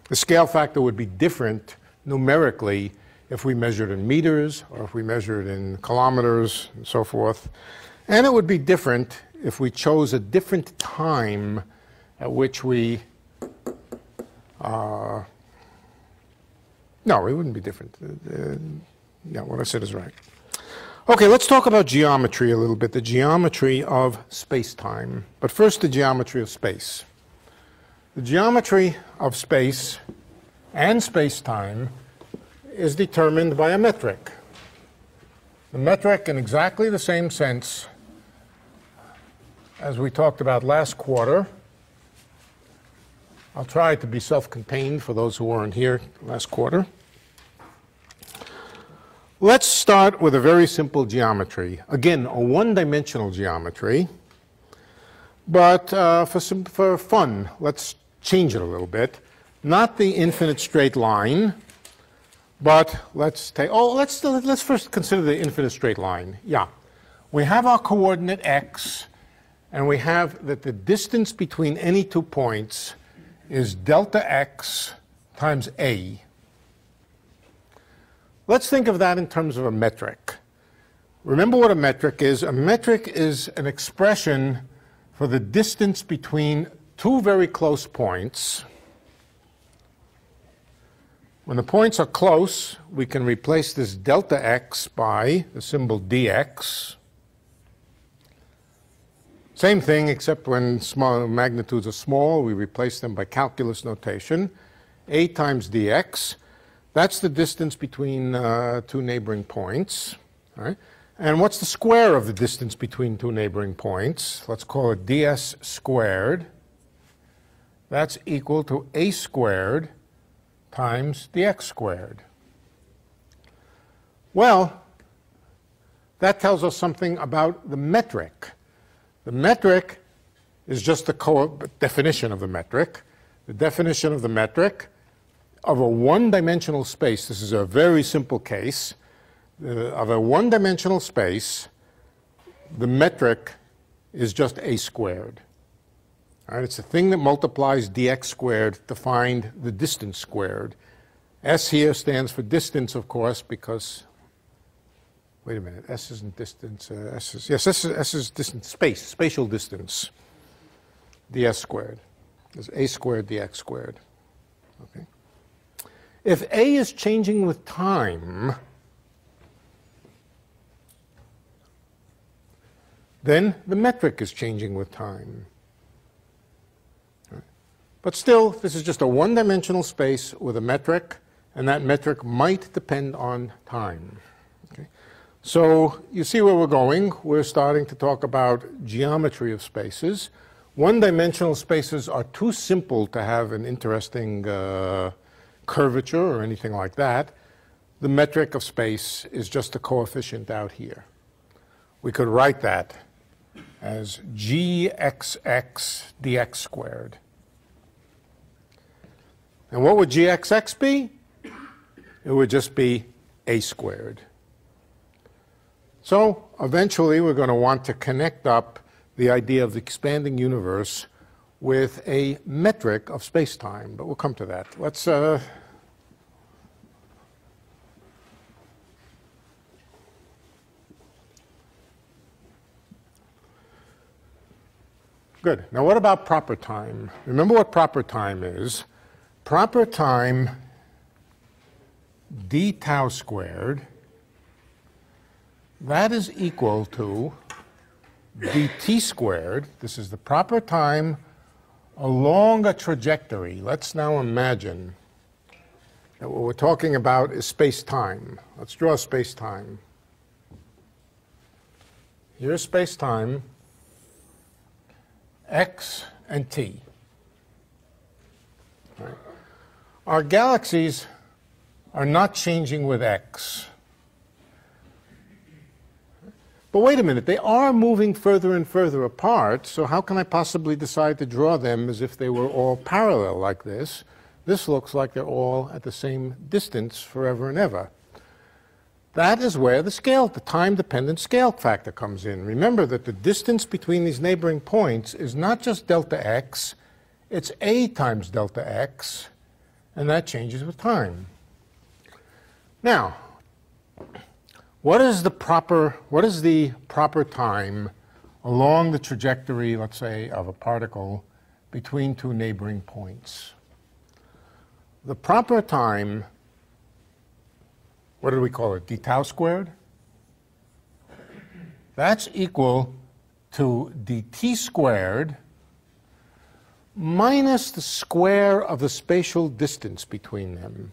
The scale factor would be different numerically if we measured in meters or if we measured in kilometers and so forth. And it would be different if we chose a different time at which we no, it wouldn't be different. Yeah, what I said is right. Okay, let's talk about geometry a little bit, the geometry of space-time. But first, the geometry of space. The geometry of space and space-time is determined by a metric. The metric, in exactly the same sense as we talked about last quarter. I'll try to be self-contained for those who weren't here last quarter. Let's start with a very simple geometry. Again, a one-dimensional geometry. But for fun, let's change it a little bit. Not the infinite straight line, but let's first consider the infinite straight line. Yeah, we have our coordinate x, and we have that the distance between any 2 points is delta x times a. let's think of that in terms of a metric. Remember what a metric is. A metric is an expression for the distance between two very close points. When the points are close, we can replace this delta x by the symbol dx. Same thing, except when small magnitudes are small, we replace them by calculus notation. A times dx, that's the distance between two neighboring points. All right? And what's the square of the distance between two neighboring points? Let's call it ds squared. That's equal to a squared times dx squared. Well, that tells us something about the metric. The metric is just the definition of the metric. The definition of the metric of a one-dimensional space, this is a very simple case, of a one-dimensional space, the metric is just a squared. All right, it's the thing that multiplies dx squared to find the distance squared. S here stands for distance, of course, because, wait a minute, S isn't distance, S is distance, spatial distance, ds squared. There's a squared dx squared. Okay. If a is changing with time, then the metric is changing with time. Right. But still, this is just a one-dimensional space with a metric, and that metric might depend on time. Okay. So you see where we're going. We're starting to talk about geometry of spaces. One-dimensional spaces are too simple to have an interesting curvature or anything like that. The metric of space is just a coefficient out here. We could write that as gxx dx squared. And what would gxx be? It would just be a squared. So eventually we're going to want to connect up the idea of the expanding universe with a metric of space-time, but we'll come to that. Let's good. Now what about proper time? Remember what proper time is. Proper time d tau squared, that is equal to dt squared. This is the proper time along a trajectory. Let's now imagine that what we're talking about is space-time. Let's draw space-time. Here's space-time, x and t. Right. Our galaxies are not changing with x. But wait a minute, they are moving further and further apart, so how can I possibly decide to draw them as if they were all parallel like this? This looks like they're all at the same distance forever and ever. That is where the time-dependent scale factor comes in. Remember that the distance between these neighboring points is not just delta x, it's a times delta x, and that changes with time. Now, what is the proper time along the trajectory, let's say, of a particle between two neighboring points? The proper time, what did we call it, d tau squared? That's equal to dt squared minus the square of the spatial distance between them.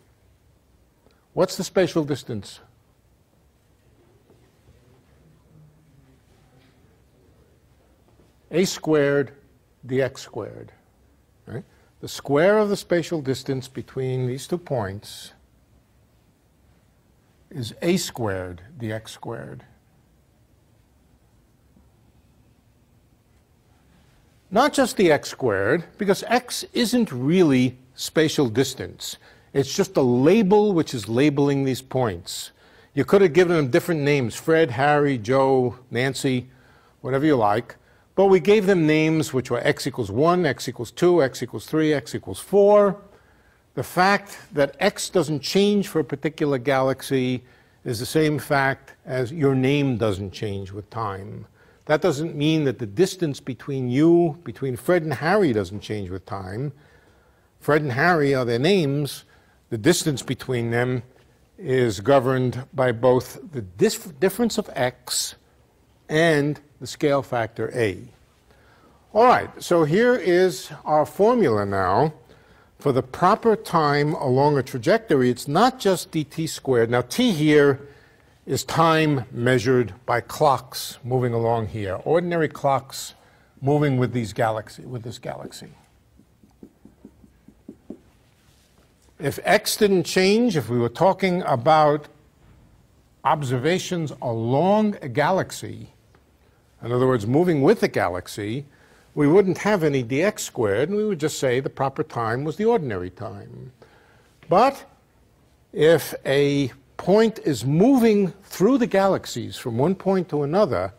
What's the spatial distance? A squared dx squared. Right? The square of the spatial distance between these 2 points is a squared dx squared. Not just the x squared, because x isn't really spatial distance. It's just a label which is labeling these points. You could have given them different names, Fred, Harry, Joe, Nancy, whatever you like. But we gave them names which were x equals 1, x equals 2, x equals 3, x equals 4. the fact that X doesn't change for a particular galaxy is the same fact as your name doesn't change with time. That doesn't mean that the distance between you, between Fred and Harry, doesn't change with time. Fred and Harry are their names. The distance between them is governed by both the difference of X and the scale factor A. All right, so here is our formula now. For the proper time along a trajectory, it's not just dt squared. Now, t here is time measured by clocks moving along here, ordinary clocks moving with this galaxy. If X didn't change, if we were talking about observations along a galaxy, in other words, moving with a galaxy, we wouldn't have any dx squared, and we would just say the proper time was the ordinary time. But if a point is moving through the galaxies from one point to another,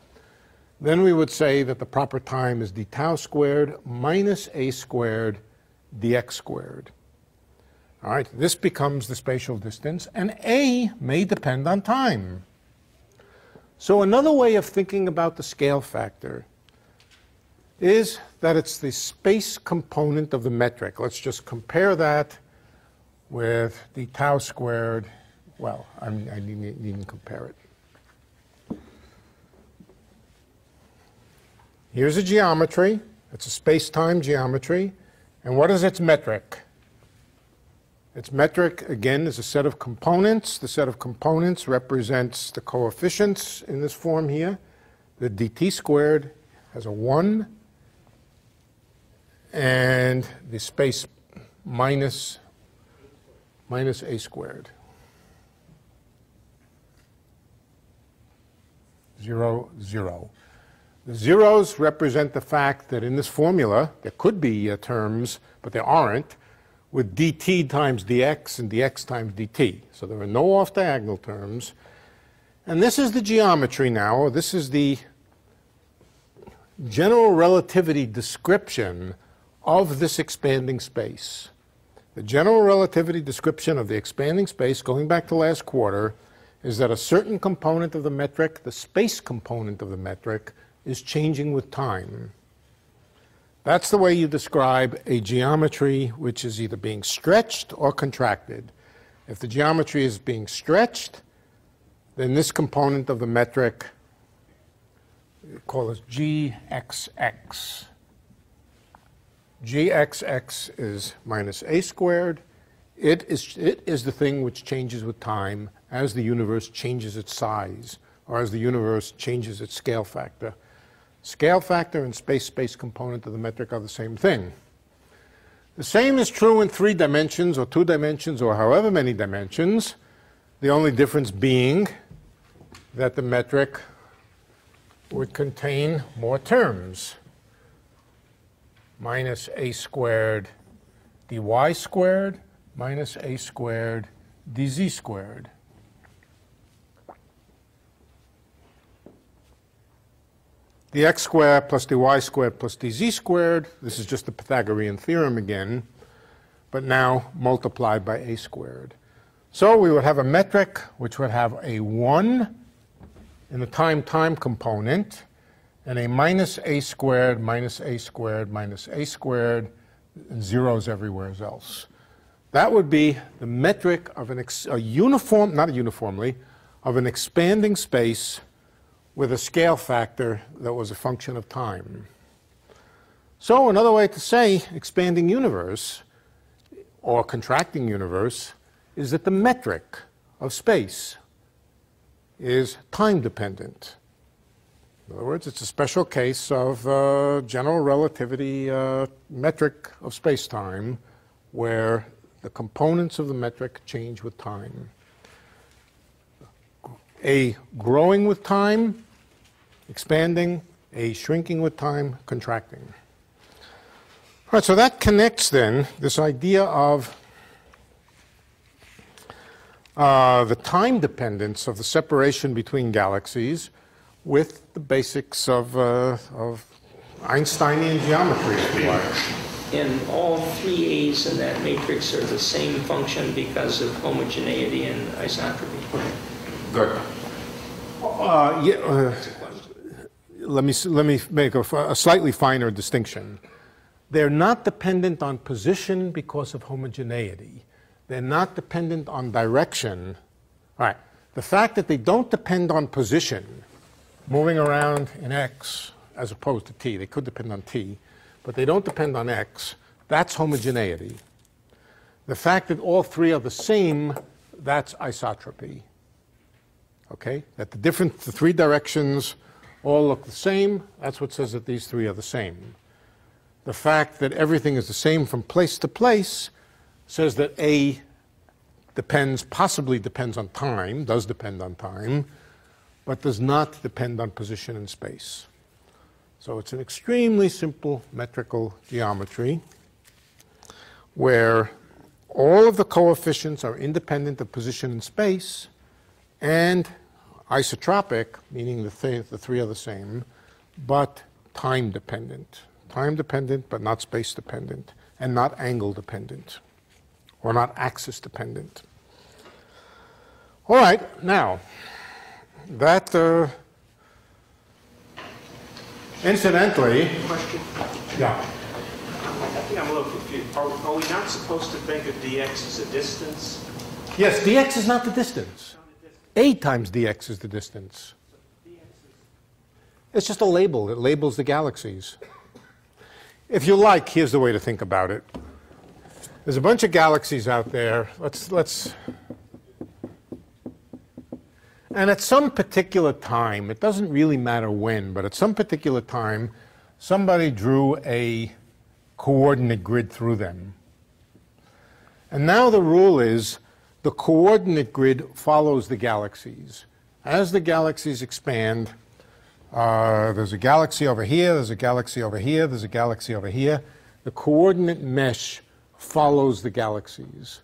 then we would say that the proper time is d tau squared minus a squared dx squared. All right, this becomes the spatial distance, and a may depend on time. So another way of thinking about the scale factor is that it's the space component of the metric. Let's just compare that with the tau squared. Well, I needn't compare it. Here's a geometry. It's a space-time geometry. And what is its metric? Its metric, again, is a set of components. The set of components represents the coefficients in this form here. The dt squared has a 1, and the space minus a squared. 0, 0. The zeros represent the fact that in this formula, there could be terms, but there aren't, with dt times dx and dx times dt. So there are no off-diagonal terms. And this is the geometry now. This is the general relativity description of this expanding space. The general relativity description of the expanding space, going back to last quarter, is that a certain component of the metric, the space component of the metric, is changing with time. That's the way you describe a geometry which is either being stretched or contracted. If the geometry is being stretched, then this component of the metric, we call it gxx. Gxx is minus a squared. It is the thing which changes with time as the universe changes its size, or as the universe changes its scale factor. Scale factor and space component of the metric are the same thing. The same is true in 3 dimensions, or 2 dimensions, or however many dimensions, the only difference being that the metric would contain more terms. Minus a squared dy squared minus a squared dz squared. Dx squared plus dy squared plus dz squared, this is just the Pythagorean theorem again, but now multiplied by a squared. So we would have a metric which would have a 1 in the time component, and a minus a squared minus a squared minus a squared, and zeros everywhere else. That would be the metric of an of an expanding space with a scale factor that was a function of time. So another way to say expanding universe or contracting universe is that the metric of space is time dependent. In other words, it's a special case of general relativity metric of space-time where the components of the metric change with time. A growing with time, expanding, a shrinking with time, contracting. All right, so that connects then this idea of the time dependence of the separation between galaxies with the basics of Einsteinian geometry, if you like. and all three A's in that matrix are the same function because of homogeneity and isotropy. Good. Let me make a slightly finer distinction. They're not dependent on position because of homogeneity. They're not dependent on direction. All right. The fact that they don't depend on position, moving around in X as opposed to T, they could depend on T, but they don't depend on X, that's homogeneity. The fact that all three are the same, that's isotropy. Okay? That the three directions all look the same, that's what says that these three are the same. The fact that everything is the same from place to place says that A possibly depends on time, does depend on time, but does not depend on position in space. So it's an extremely simple metrical geometry where all of the coefficients are independent of position in space and isotropic, meaning the three are the same, but time dependent. Time dependent, but not space dependent, and not angle dependent, or not axis dependent. All right, now, that, incidentally, Question. yeah. I think I'm a little confused. Are we not supposed to think of dx as a distance? Yes, dx is not the distance. A times dx is the distance. It's just a label. It labels the galaxies. If you like, here's the way to think about it. There's a bunch of galaxies out there. And at some particular time, it doesn't really matter when, but at some particular time, somebody drew a coordinate grid through them. And now the rule is the coordinate grid follows the galaxies. As the galaxies expand, there's a galaxy over here, there's a galaxy over here, there's a galaxy over here. The coordinate mesh follows the galaxies.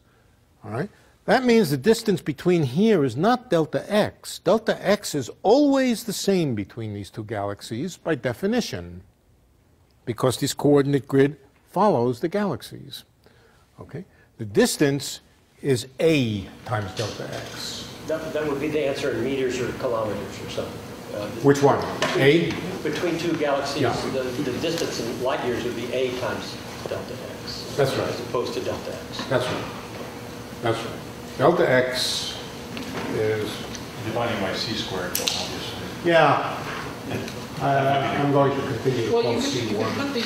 All right? That means the distance between here is not delta x. Delta x is always the same between these two galaxies by definition, because this coordinate grid follows the galaxies. Okay? The distance is a times delta x. That would be the answer in meters or kilometers or something. Which one? A? Between two galaxies, Yeah. the distance in light years would be a times delta x. That's right. As opposed to delta x. That's right. That's right. Delta x is... Dividing by c squared, obviously. Yeah. I'm going to continue to Well, call you C1. could put the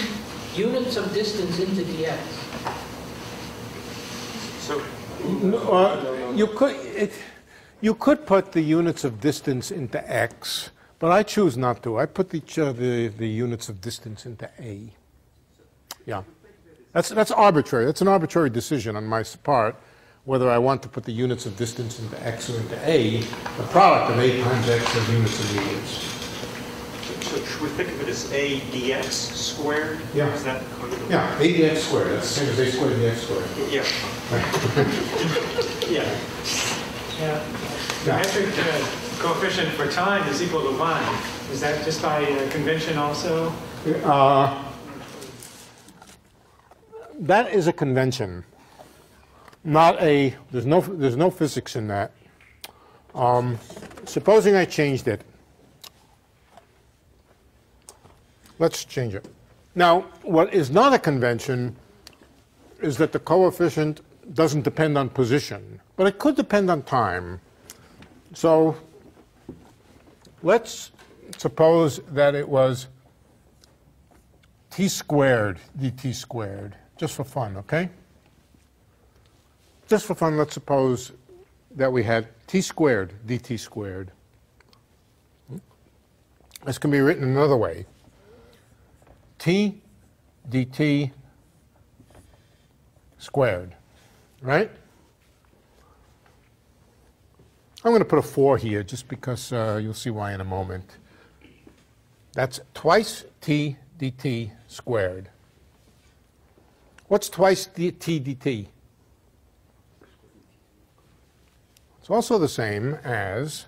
units of distance into dx. So, You could put the units of distance into x, but I choose not to. I put the units of distance into a. Yeah. That's arbitrary. That's an arbitrary decision on my part, whether I want to put the units of distance into x or into a. The product of a times x is units of units. so should we think of it as a dx squared? Yeah. Is that Yeah, a dx squared. That's the same as a squared dx squared. Yeah. Yeah. Yeah. The metric coefficient for time is equal to 1. Is that just by convention also? That is a convention, not a. There's no physics in that. Supposing I changed it. Let's change it. Now, what is not a convention is that the coefficient doesn't depend on position, but it could depend on time. So let's suppose that it was t squared dt squared, just for fun, okay? Just for fun, let's suppose that we had t squared dt squared. This can be written another way. T dt squared, right? I'm going to put a 4 here just because you'll see why in a moment. That's twice t dt squared. What's twice t dt? It's also the same as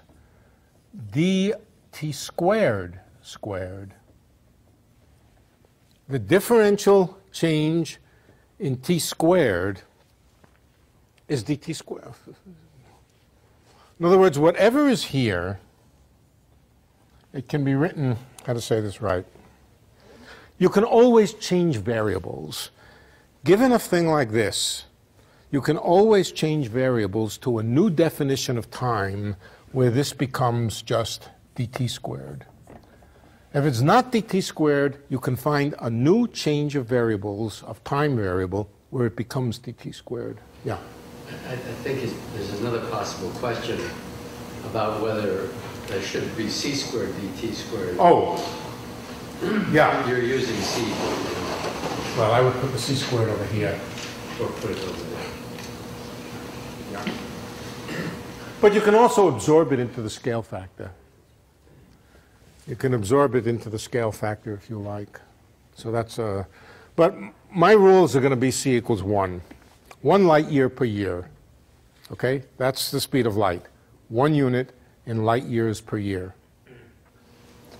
dt squared squared. The differential change in t squared is dt squared. In other words, whatever is here, it can be written, how to say this right, you can always change variables. Given a thing like this, you can always change variables to a new definition of time where this becomes just dt squared. If it's not dt squared, you can find a new change of variables, of time variable, where it becomes dt squared. Yeah? I think there's another possible question about whether there should be c squared dt squared. Oh, yeah. You're using c. Well, I would put the c squared over here. Or put it over there. Yeah. But you can also absorb it into the scale factor. You can absorb it into the scale factor if you like. So that's a, but my rules are going to be c equals 1. 1 light year per year. Okay? That's the speed of light. 1 unit in light years per year.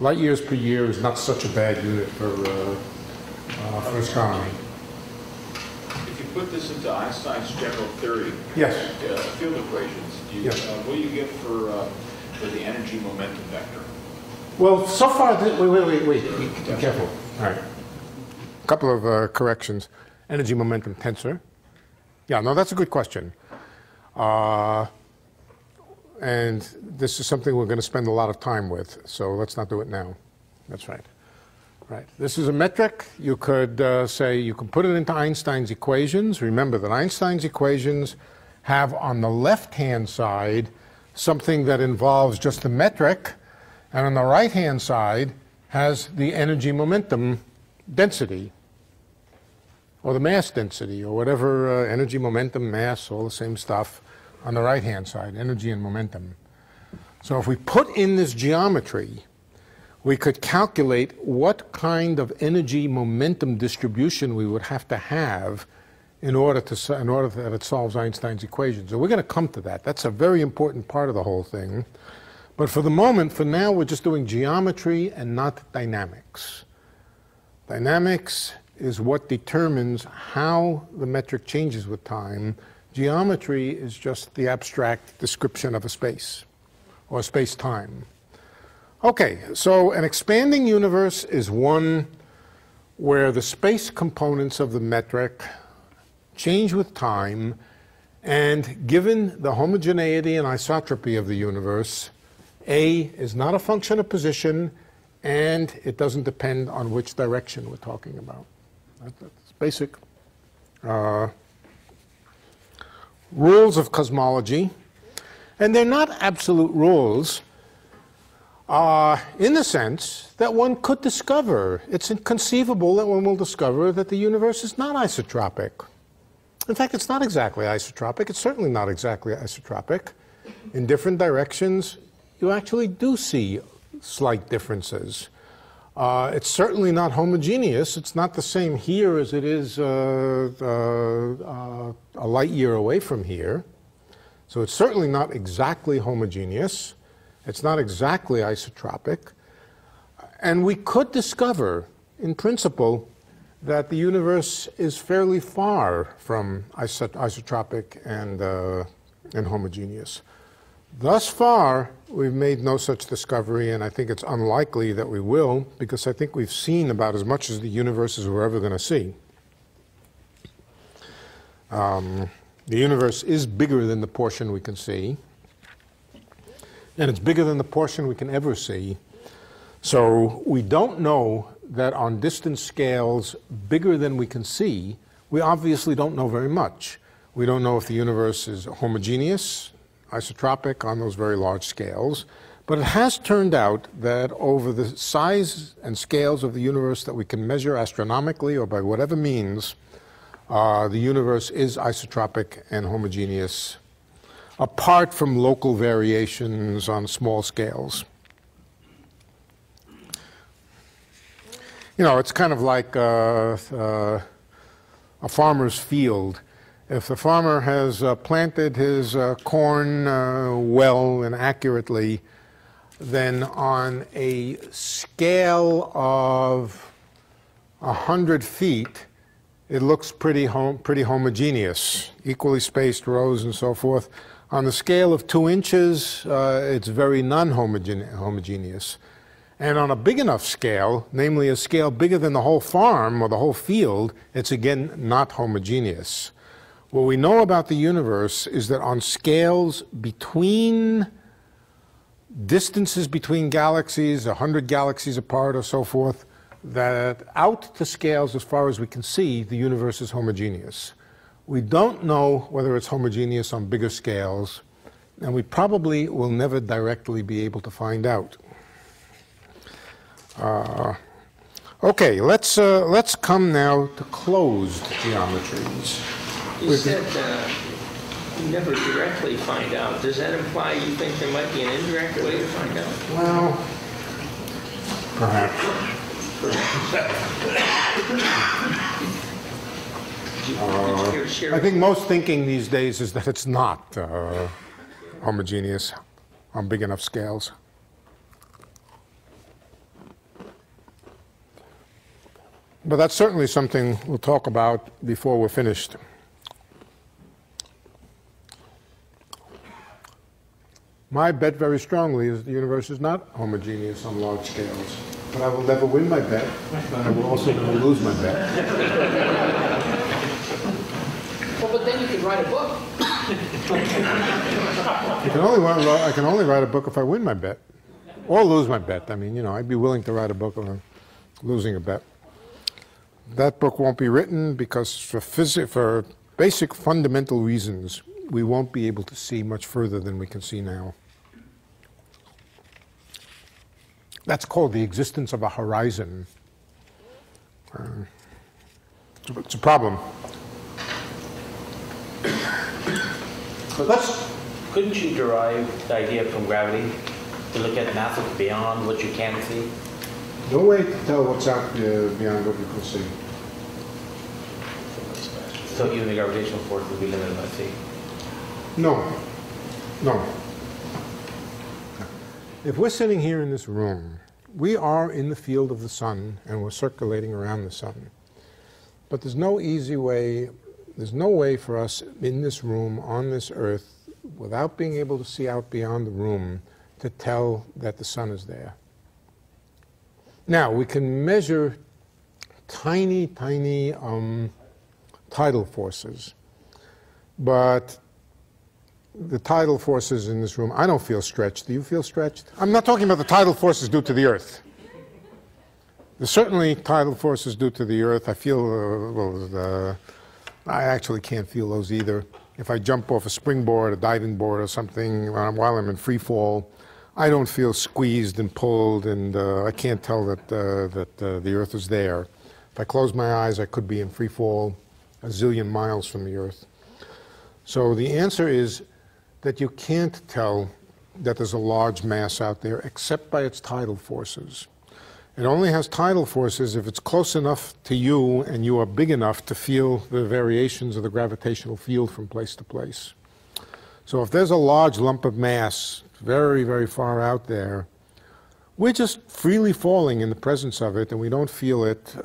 Light years per year is not such a bad unit for astronomy. If you put this into Einstein's general theory, yes, field equations, yes. What do you get for the energy momentum vector? Well, so far, wait. Be careful. All right. A couple of corrections. Energy momentum tensor. Yeah, no, that's a good question. And this is something we're going to spend a lot of time with, so let's not do it now. That's right. Right. This is a metric. You could say you can put it into Einstein's equations. Remember that Einstein's equations have on the left-hand side something that involves just the metric, and on the right-hand side has the energy momentum density, or the mass density, or whatever, energy, momentum, mass, all the same stuff on the right-hand side, energy and momentum. So if we put in this geometry, we could calculate what kind of energy momentum distribution we would have to have in order that it solves Einstein's equations. So we're going to come to that. That's a very important part of the whole thing. But for the moment, for now, we're just doing geometry and not dynamics. Dynamics is what determines how the metric changes with time. Geometry is just the abstract description of a space, or space-time. Okay, so an expanding universe is one where the space components of the metric change with time, and given the homogeneity and isotropy of the universe, A is not a function of position, and it doesn't depend on which direction we're talking about. That's basic rules of cosmology. And they're not absolute rules in the sense that one could discover, it's inconceivable that one will discover that the universe is not isotropic. In fact, it's not exactly isotropic. It's certainly not exactly isotropic. In different directions, you actually do see slight differences. It's certainly not homogeneous. It's not the same here as it is a light year away from here. So it's certainly not exactly homogeneous. It's not exactly isotropic. And we could discover, in principle, that the universe is fairly far from isotropic and homogeneous. Thus far, we've made no such discovery, and I think it's unlikely that we will, because I think we've seen about as much as the universe as we're ever going to see. The universe is bigger than the portion we can see, and it's bigger than the portion we can ever see. So we don't know that on distance scales bigger than we can see, we obviously don't know very much. We don't know if the universe is homogeneous, isotropic on those very large scales, but it has turned out that over the size and scales of the universe that we can measure astronomically or by whatever means, the universe is isotropic and homogeneous, apart from local variations on small scales. You know, it's kind of like a farmer's field. If the farmer has planted his corn well and accurately, then on a scale of 100 feet, it looks pretty homogeneous, equally spaced rows and so forth. On the scale of 2 inches, it's very non-homogeneous. And on a big enough scale, namely a scale bigger than the whole farm or the whole field, it's again not homogeneous. What we know about the universe is that on scales between distances between galaxies, 100 galaxies apart or so forth, that out to scales as far as we can see, the universe is homogeneous. We don't know whether it's homogeneous on bigger scales, and we probably will never directly be able to find out. Okay, let's come now to closed geometries. You said you never directly find out. Does that imply you think there might be an indirect way to find out? Well, perhaps. I think most thinking these days is that it's not homogeneous on big enough scales. But that's certainly something we'll talk about before we're finished. My bet very strongly is the universe is not homogeneous on large scales. But I will never win my bet, but I will also never lose my bet. Well, but then you could write a book. I can only write a book if I win my bet, or lose my bet. I mean, you know, I'd be willing to write a book on losing a bet. That book won't be written because for basic fundamental reasons, we won't be able to see much further than we can see now. That's called the existence of a horizon. It's a problem. Couldn't you derive the idea from gravity to look at massive beyond what you can see? No way to tell what's out beyond what you can see. So even the gravitational force would be limited by C? No. No. If we're sitting here in this room, we are in the field of the sun and we're circulating around the sun. But there's no easy way, there's no way for us in this room, on this earth, without being able to see out beyond the room, to tell that the sun is there. Now, we can measure tiny, tiny tidal forces, but the tidal forces in this room, I don't feel stretched. Do you feel stretched? I'm not talking about the tidal forces due to the Earth. There's certainly tidal forces due to the Earth. I feel, I actually can't feel those either. If I jump off a springboard, a diving board or something while I'm in free fall, I don't feel squeezed and pulled, and I can't tell that, the Earth is there. If I close my eyes, I could be in free fall a zillion miles from the Earth. So the answer is that you can't tell that there's a large mass out there except by its tidal forces. It only has tidal forces if it's close enough to you and you are big enough to feel the variations of the gravitational field from place to place. So if there's a large lump of mass very, very far out there, we're just freely falling in the presence of it, and we don't feel it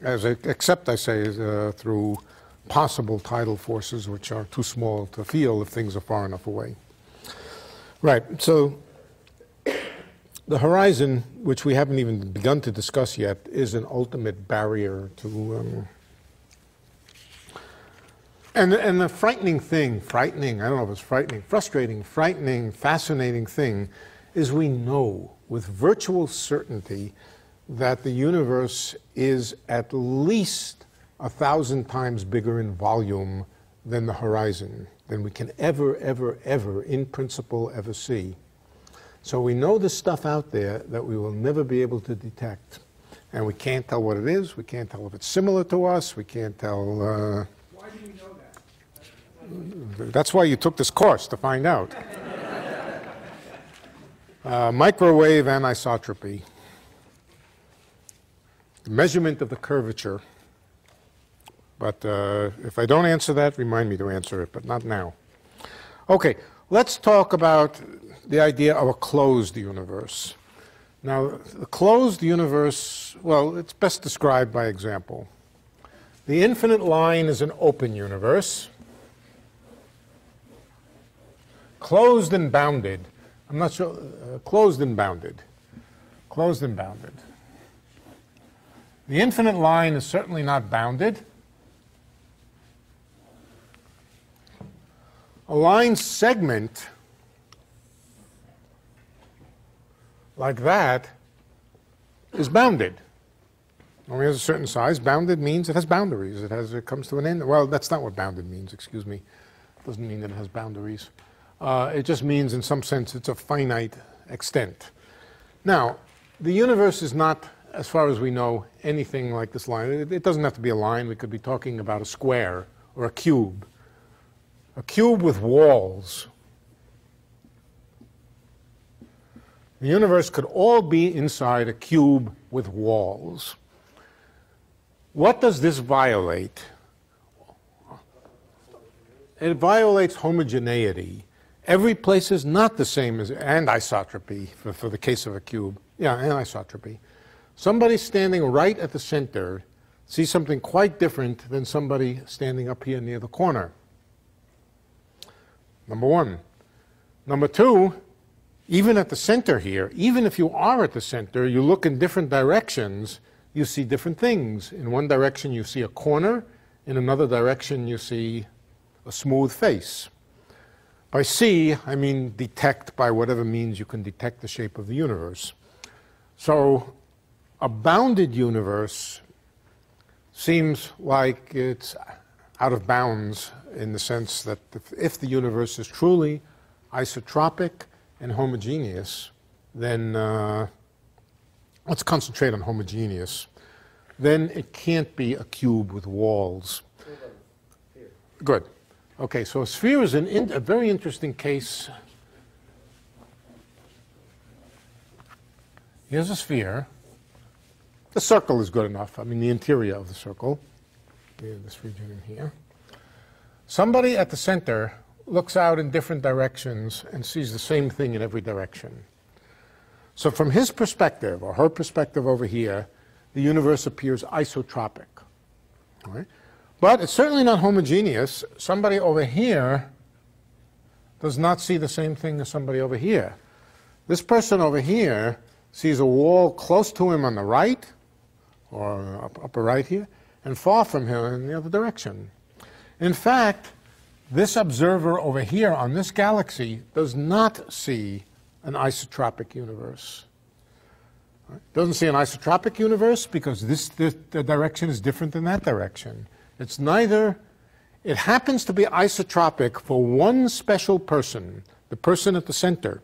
except, I say, through possible tidal forces, which are too small to feel if things are far enough away. Right, so the horizon, which we haven't even begun to discuss yet, is an ultimate barrier to... And the frightening thing, I don't know if it's frightening, frustrating, frightening, fascinating thing, is we know with virtual certainty that the universe is at least 1,000 times bigger in volume than the horizon, than we can ever, ever, ever, in principle, ever see. So we know there's stuff out there that we will never be able to detect. And we can't tell what it is, we can't tell if it's similar to us, we can't tell... Why do you know that? That's why you took this course, to find out. Microwave anisotropy. The measurement of the curvature. But if I don't answer that, remind me to answer it, but not now. Okay, let's talk about the idea of a closed universe. Now, the closed universe, well, it's best described by example. The infinite line is an open universe. Closed and bounded. I'm not sure. Closed and bounded. Closed and bounded. The infinite line is certainly not bounded. A line segment like that is bounded. Only has a certain size. Bounded means it has boundaries. It comes to an end. Well, that's not what bounded means, excuse me. It doesn't mean that it has boundaries. It just means, in some sense, it's a finite extent. Now, the universe is not, as far as we know, anything like this line. It doesn't have to be a line. We could be talking about a square or a cube. A cube with walls. The universe could all be inside a cube with walls. What does this violate? It violates homogeneity. Every place is not the same as, and isotropy for the case of a cube. Yeah, and isotropy. Somebody standing right at the center sees something quite different than somebody standing up here near the corner. Number one. Number two, even at the center here, even if you are at the center, you look in different directions, you see different things. In one direction you see a corner, in another direction you see a smooth face. By see, I mean detect by whatever means you can detect the shape of the universe. So a bounded universe seems like it's out of bounds in the sense that if the universe is truly isotropic and homogeneous, then let's concentrate on homogeneous. Then it can't be a cube with walls. Good. Okay, so a sphere is a very interesting case. Here's a sphere. The circle is good enough. I mean, the interior of the circle. We have this region in here. Somebody at the center looks out in different directions and sees the same thing in every direction. So from his perspective, or her perspective over here, the universe appears isotropic. All right? But it's certainly not homogeneous. Somebody over here does not see the same thing as somebody over here. This person over here sees a wall close to him on the right, or upper right here, and far from him in the other direction. In fact, this observer over here on this galaxy does not see an isotropic universe. Doesn't see an isotropic universe because the direction is different than that direction. It's neither. It happens to be isotropic for one special person, the person at the center.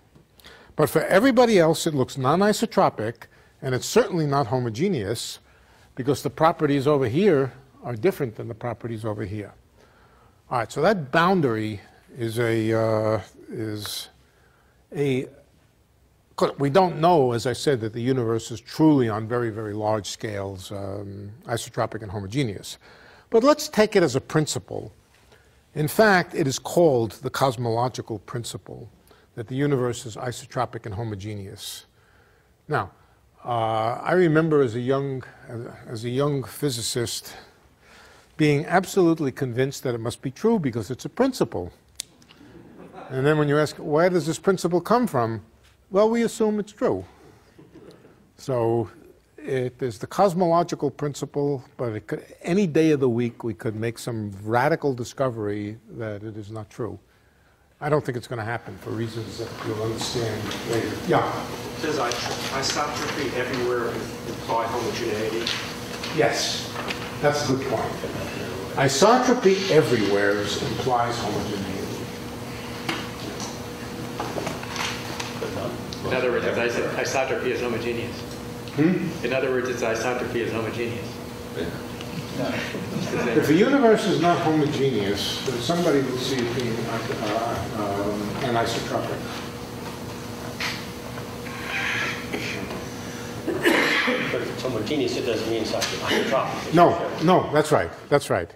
But for everybody else, it looks non-isotropic, and it's certainly not homogeneous because the properties over here are different than the properties over here. All right, so that boundary is we don't know, as I said, that the universe is truly on very, very large scales isotropic and homogeneous. But let's take it as a principle. In fact, it is called the cosmological principle, that the universe is isotropic and homogeneous. Now, I remember as a young physicist being absolutely convinced that it must be true because it's a principle. And then when you ask, where does this principle come from? Well, we assume it's true. So it is the cosmological principle, but it could, any day of the week we could make some radical discovery that it is not true. I don't think it's going to happen for reasons that you'll understand later. Yeah? Does isotropy everywhere imply homogeneity? Yes, that's a good point. Isotropy everywhere implies homogeneity. In other words, isotropy is homogeneous. In other words, its isotropy is homogeneous. If the universe is not homogeneous, then somebody would see it being anisotropic. But if it's homogeneous, it doesn't mean it's isotropic. No, that's right. That's right.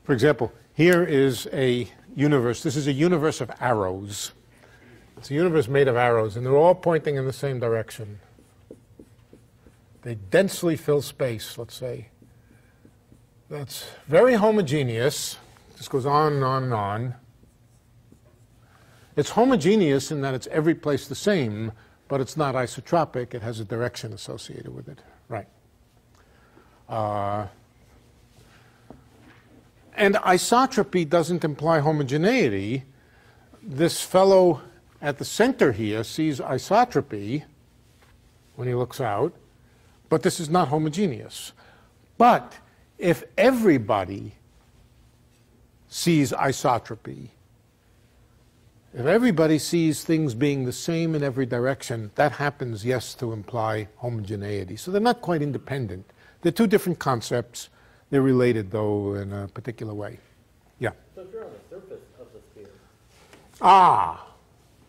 For example, here is a universe. This is a universe of arrows. It's a universe made of arrows, and they're all pointing in the same direction. They densely fill space, let's say. that's very homogeneous. This goes on and on and on. It's homogeneous in that it's every place the same, but it's not isotropic. It has a direction associated with it. Right. And isotropy doesn't imply homogeneity. This fellow at the center here sees isotropy when he looks out, but this is not homogeneous. But if everybody sees isotropy, if everybody sees things being the same in every direction, that happens, yes, to imply homogeneity. So they're not quite independent. They're two different concepts. They're related, though, in a particular way. Yeah? So if you're on the surface of the sphere. Ah,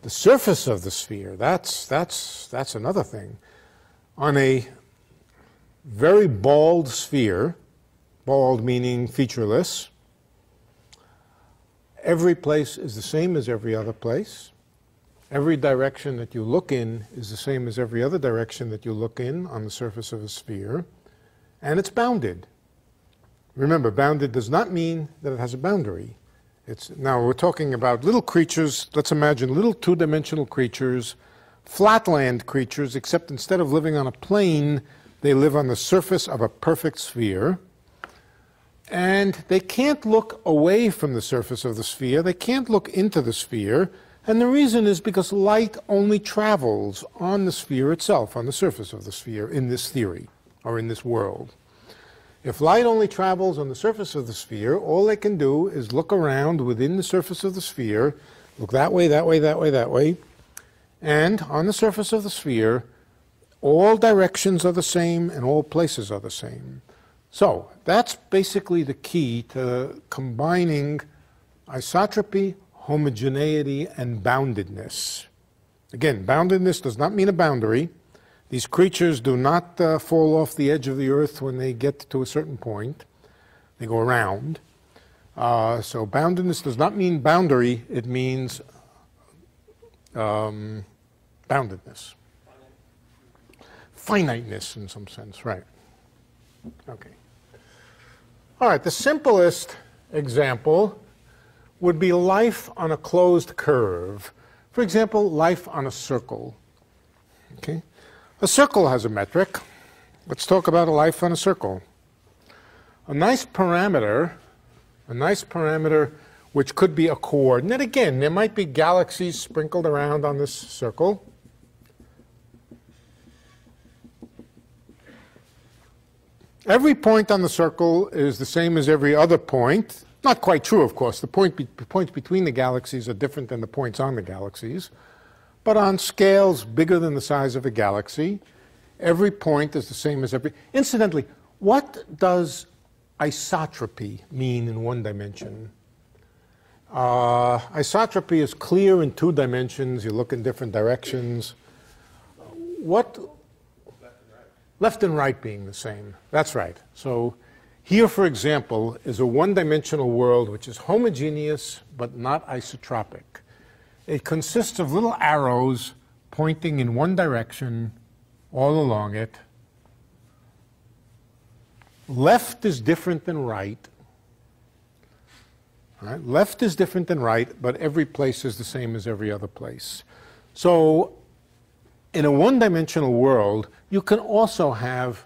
the surface of the sphere. That's another thing. On a very bald sphere, bald meaning featureless, every place is the same as every other place. Every direction that you look in is the same as every other direction that you look in on the surface of a sphere. And it's bounded. Remember, bounded does not mean that it has a boundary. Now, we're talking about little creatures. Let's imagine little two-dimensional creatures, flatland creatures, except instead of living on a plane, they live on the surface of a perfect sphere. And they can't look away from the surface of the sphere. They can't look into the sphere. And the reason is because light only travels on the sphere itself, on the surface of the sphere, in this theory, or in this world. If light only travels on the surface of the sphere, all they can do is look around within the surface of the sphere, look that way, that way, that way, that way, and on the surface of the sphere, all directions are the same and all places are the same. So that's basically the key to combining isotropy, homogeneity, and boundedness. Again, boundedness does not mean a boundary. These creatures do not fall off the edge of the earth when they get to a certain point. They go around. So boundedness does not mean boundary. It means boundedness. Finiteness in some sense, right. Okay. All right, the simplest example would be life on a closed curve. For example, life on a circle. Okay. A circle has a metric. Let's talk about a life on a circle. A nice parameter which could be a coordinate. Again, there might be galaxies sprinkled around on this circle. Every point on the circle is the same as every other point. Not quite true, of course. The points between the galaxies are different than the points on the galaxies. But on scales bigger than the size of a galaxy, every point is the same as every... Incidentally, what does isotropy mean in one dimension? Isotropy is clear in two dimensions. You look in different directions. What... Left and right being the same. That's right. So here, for example, is a one-dimensional world which is homogeneous but not isotropic. It consists of little arrows pointing in one direction all along it. Left is different than right. Right? Left is different than right, but every place is the same as every other place. So in a one-dimensional world, you can also have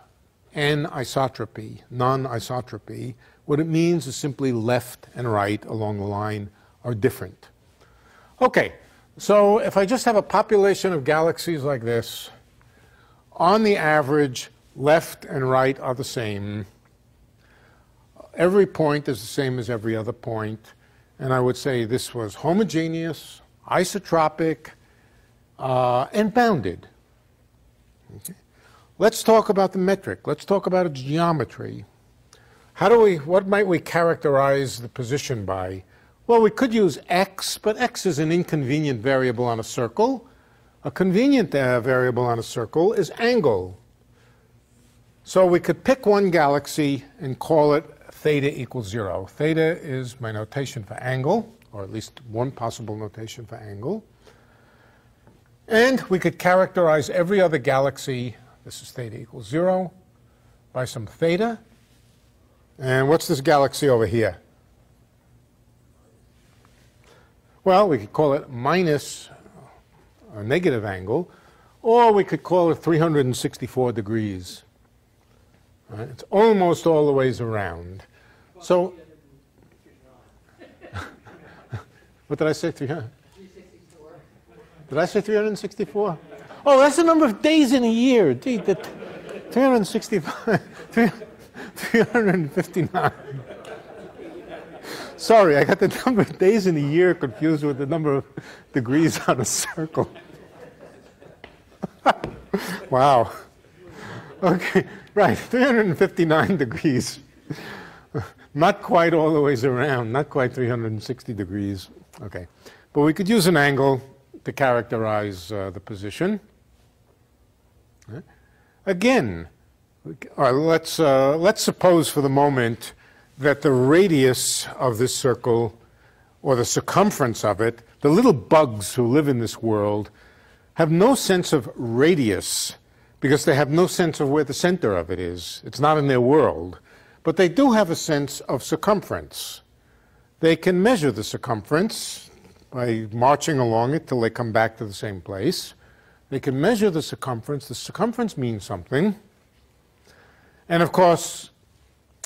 anisotropy, non-isotropy. What it means is simply left and right along the line are different. Okay, so if I just have a population of galaxies like this, on the average, left and right are the same. Every point is the same as every other point. And I would say this was homogeneous, isotropic, and bounded. Okay. Let's talk about the metric. Let's talk about its geometry. What might we characterize the position by? Well, we could use x, but x is an inconvenient variable on a circle. A convenient variable on a circle is angle. So we could pick one galaxy and call it theta equals 0. Theta is my notation for angle, or at least one possible notation for angle. And we could characterize every other galaxy, this is theta equals 0, by some theta. And what's this galaxy over here? Well, we could call it minus a negative angle, or we could call it 364 degrees. Right? It's almost all the ways around. So, what did I say? 300? Did I say 364? Oh, that's the number of days in a year. Gee, 365, 359. Sorry, I got the number of days in a year confused with the number of degrees on a circle. Wow. Okay, right, 359 degrees. Not quite all the ways around, not quite 360 degrees. Okay, but we could use an angle to characterize the position. Again, let's suppose for the moment that the radius of this circle, or the circumference of it, the little bugs who live in this world, have no sense of radius because they have no sense of where the center of it is. It's not in their world. But they do have a sense of circumference. They can measure the circumference by marching along it till they come back to the same place. They can measure the circumference. The circumference means something. And of course,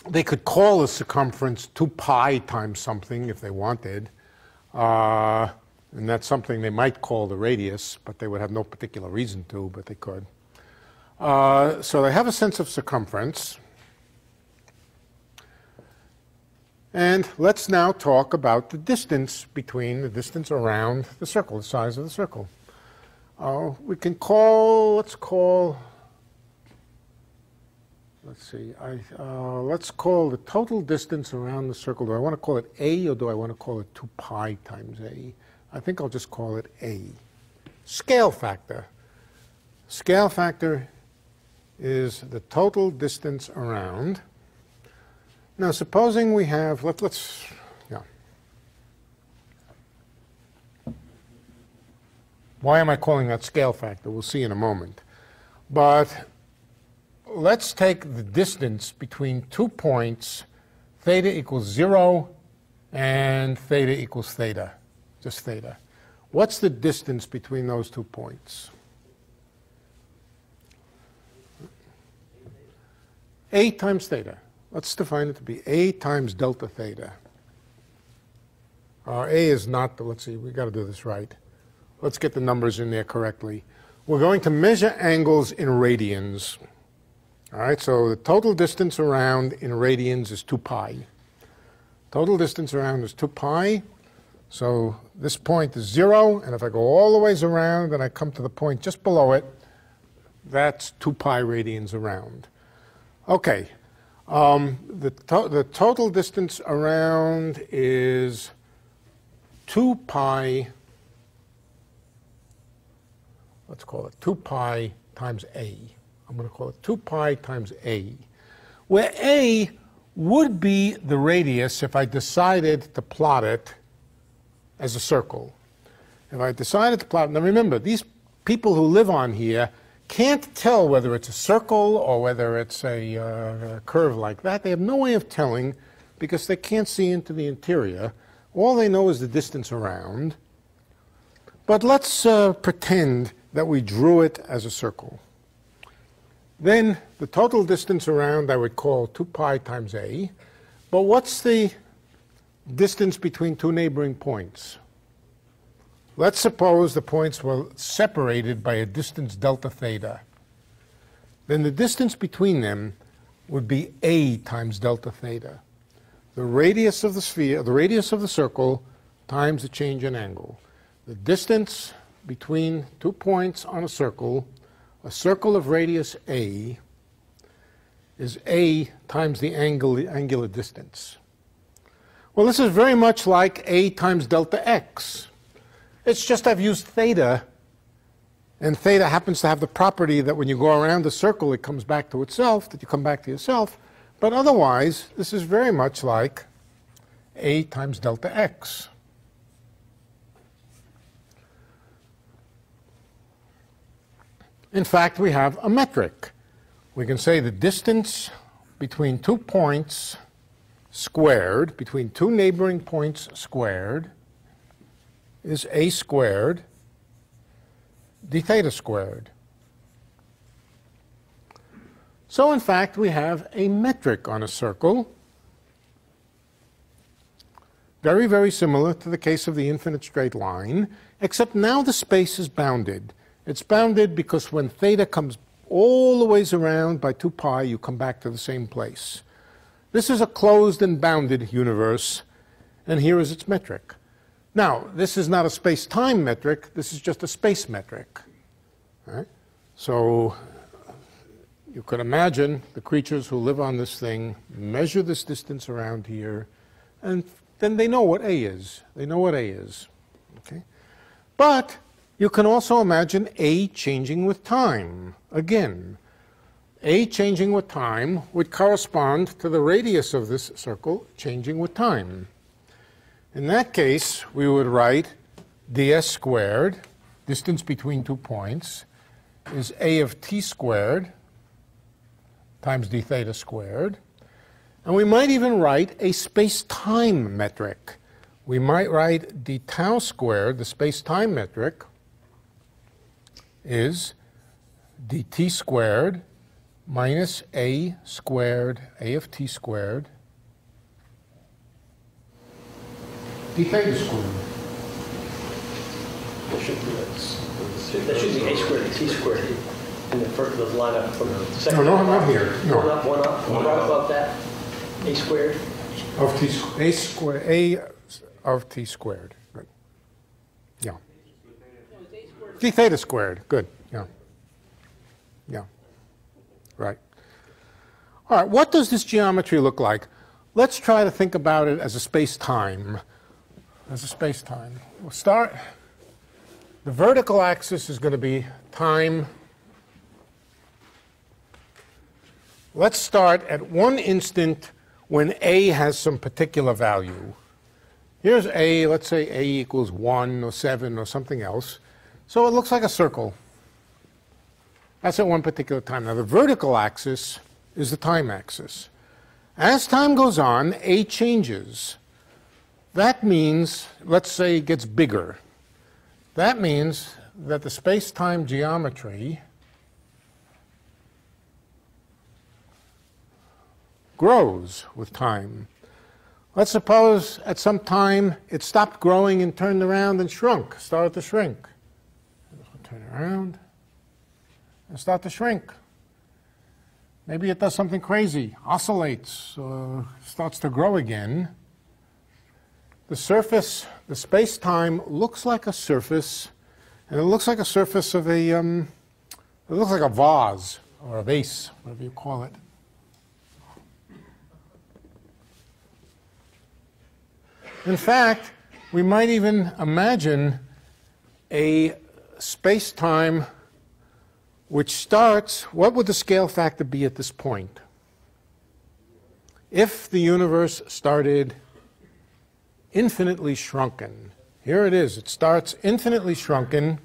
they could call the circumference 2 pi times something if they wanted. And that's something they might call the radius, but they would have no particular reason to, but they could. So they have a sense of circumference. And let's now talk about the distance between, the distance around the circle, the size of the circle. We can call, let's see, let's call the total distance around the circle. Do I want to call it A, or do I want to call it 2 pi times A? I think I'll just call it A. Scale factor. Scale factor is the total distance around. Now, supposing we have, why am I calling that scale factor? We'll see in a moment. But let's take the distance between 2 points, theta equals 0 and theta equals theta, just theta. What's the distance between those 2 points? A times theta. Let's define it to be A times delta theta. A is not, let's see, we've got to do this right. Let's get the numbers in there correctly. We're going to measure angles in radians. All right, so the total distance around in radians is 2 pi. Total distance around is 2 pi. So this point is 0, and if I go all the ways around and I come to the point just below it, that's 2 pi radians around. Okay, the total distance around is 2 pi, let's call it 2 pi times A. I'm going to call it 2 pi times A, where A would be the radius if I decided to plot it as a circle. If I decided to plot it, now remember, these people who live on here can't tell whether it's a circle or whether it's a curve like that. They have no way of telling because they can't see into the interior. All they know is the distance around. But let's pretend that we drew it as a circle. Then the total distance around I would call 2 pi times A. But what's the distance between 2 neighboring points? Let's suppose the points were separated by a distance delta theta. Then the distance between them would be A times delta theta. The radius of the sphere, the radius of the circle, times the change in angle. The distance between 2 points on a circle of radius A, is A times the angular distance. Well, this is very much like A times delta x. It's just I've used theta, and theta happens to have the property that when you go around the circle, it comes back to itself, that you come back to yourself. But otherwise, this is very much like A times delta x. In fact, we have a metric. We can say the distance between 2 points squared, between two neighboring points squared, is a squared d theta squared. So in fact, we have a metric on a circle, very, very similar to the case of the infinite straight line, except now the space is bounded. It's bounded because when theta comes all the ways around by 2 pi, you come back to the same place. This is a closed and bounded universe, and here is its metric. Now, this is not a space-time metric, this is just a space metric. Right? So you could imagine the creatures who live on this thing measure this distance around here, and then they know what A is. They know what A is. Okay? But you can also imagine A changing with time. Again, A changing with time would correspond to the radius of this circle changing with time. In that case, we would write ds squared, distance between 2 points, is A of t squared times d theta squared. And we might even write a space-time metric. We might write d tau squared, the space-time metric, is dt squared minus a squared, a of t squared, d theta squared. That should be a squared, t squared. In the first, the line up from the second. No, not here. No. One up, right above that. A squared? Of t squared. A squared. A of t squared. Good. Yeah. D theta squared. Good. Yeah. Yeah. Right. All right. What does this geometry look like? Let's try to think about it as a space-time. As a space-time. We'll start. The vertical axis is going to be time. Let's start at one instant when A has some particular value. Here's A, let's say A equals 1 or 7 or something else. So it looks like a circle. That's at one particular time. Now the vertical axis is the time axis. As time goes on, A changes. That means, let's say it gets bigger. That means that the space-time geometry grows with time. Let's suppose at some time it stopped growing and turned around and shrunk, started to shrink. Turn around and start to shrink. Maybe it does something crazy, oscillates, starts to grow again. The surface, the space-time looks like a surface, and it looks like a surface of a, it looks like a vase or a vase, whatever you call it. In fact, we might even imagine a space-time which starts, what would the scale factor be at this point? If the universe started infinitely shrunken. Here it is. It starts infinitely shrunken,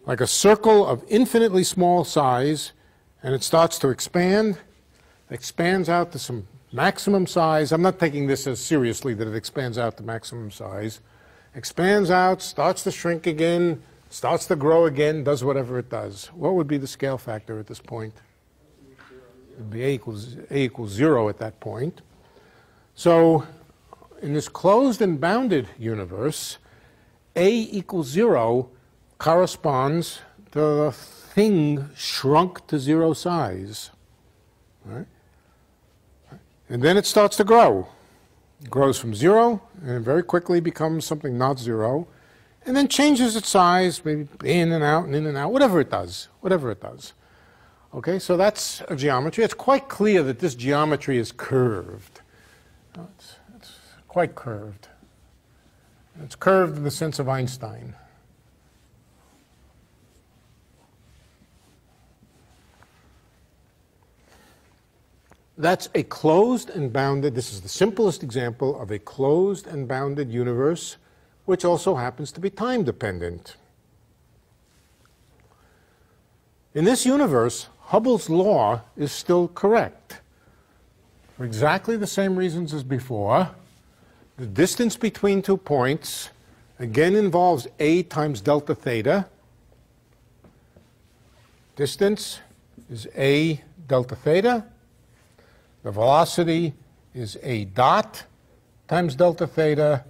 like a circle of infinitely small size, and it starts to expand, expands out to some maximum size. I'm not taking this as seriously that it expands out to maximum size. Expands out, starts to shrink again, starts to grow again, does whatever it does. What would be the scale factor at this point? It would be A equals 0 at that point. So in this closed and bounded universe, A equals 0 corresponds to the thing shrunk to 0 size. Right? And then it starts to grow. It grows from 0 and very quickly becomes something not 0, and then changes its size, maybe in and out and in and out, whatever it does, whatever it does. Okay, so that's a geometry. It's quite clear that this geometry is curved. It's quite curved. It's curved in the sense of Einstein. That's a closed and bounded, this is the simplest example of a closed and bounded universe, which also happens to be time dependent. In this universe, Hubble's law is still correct. for exactly the same reasons as before. The distance between 2 points again involves a times delta theta. Distance is a delta theta. The velocity is a dot times delta theta,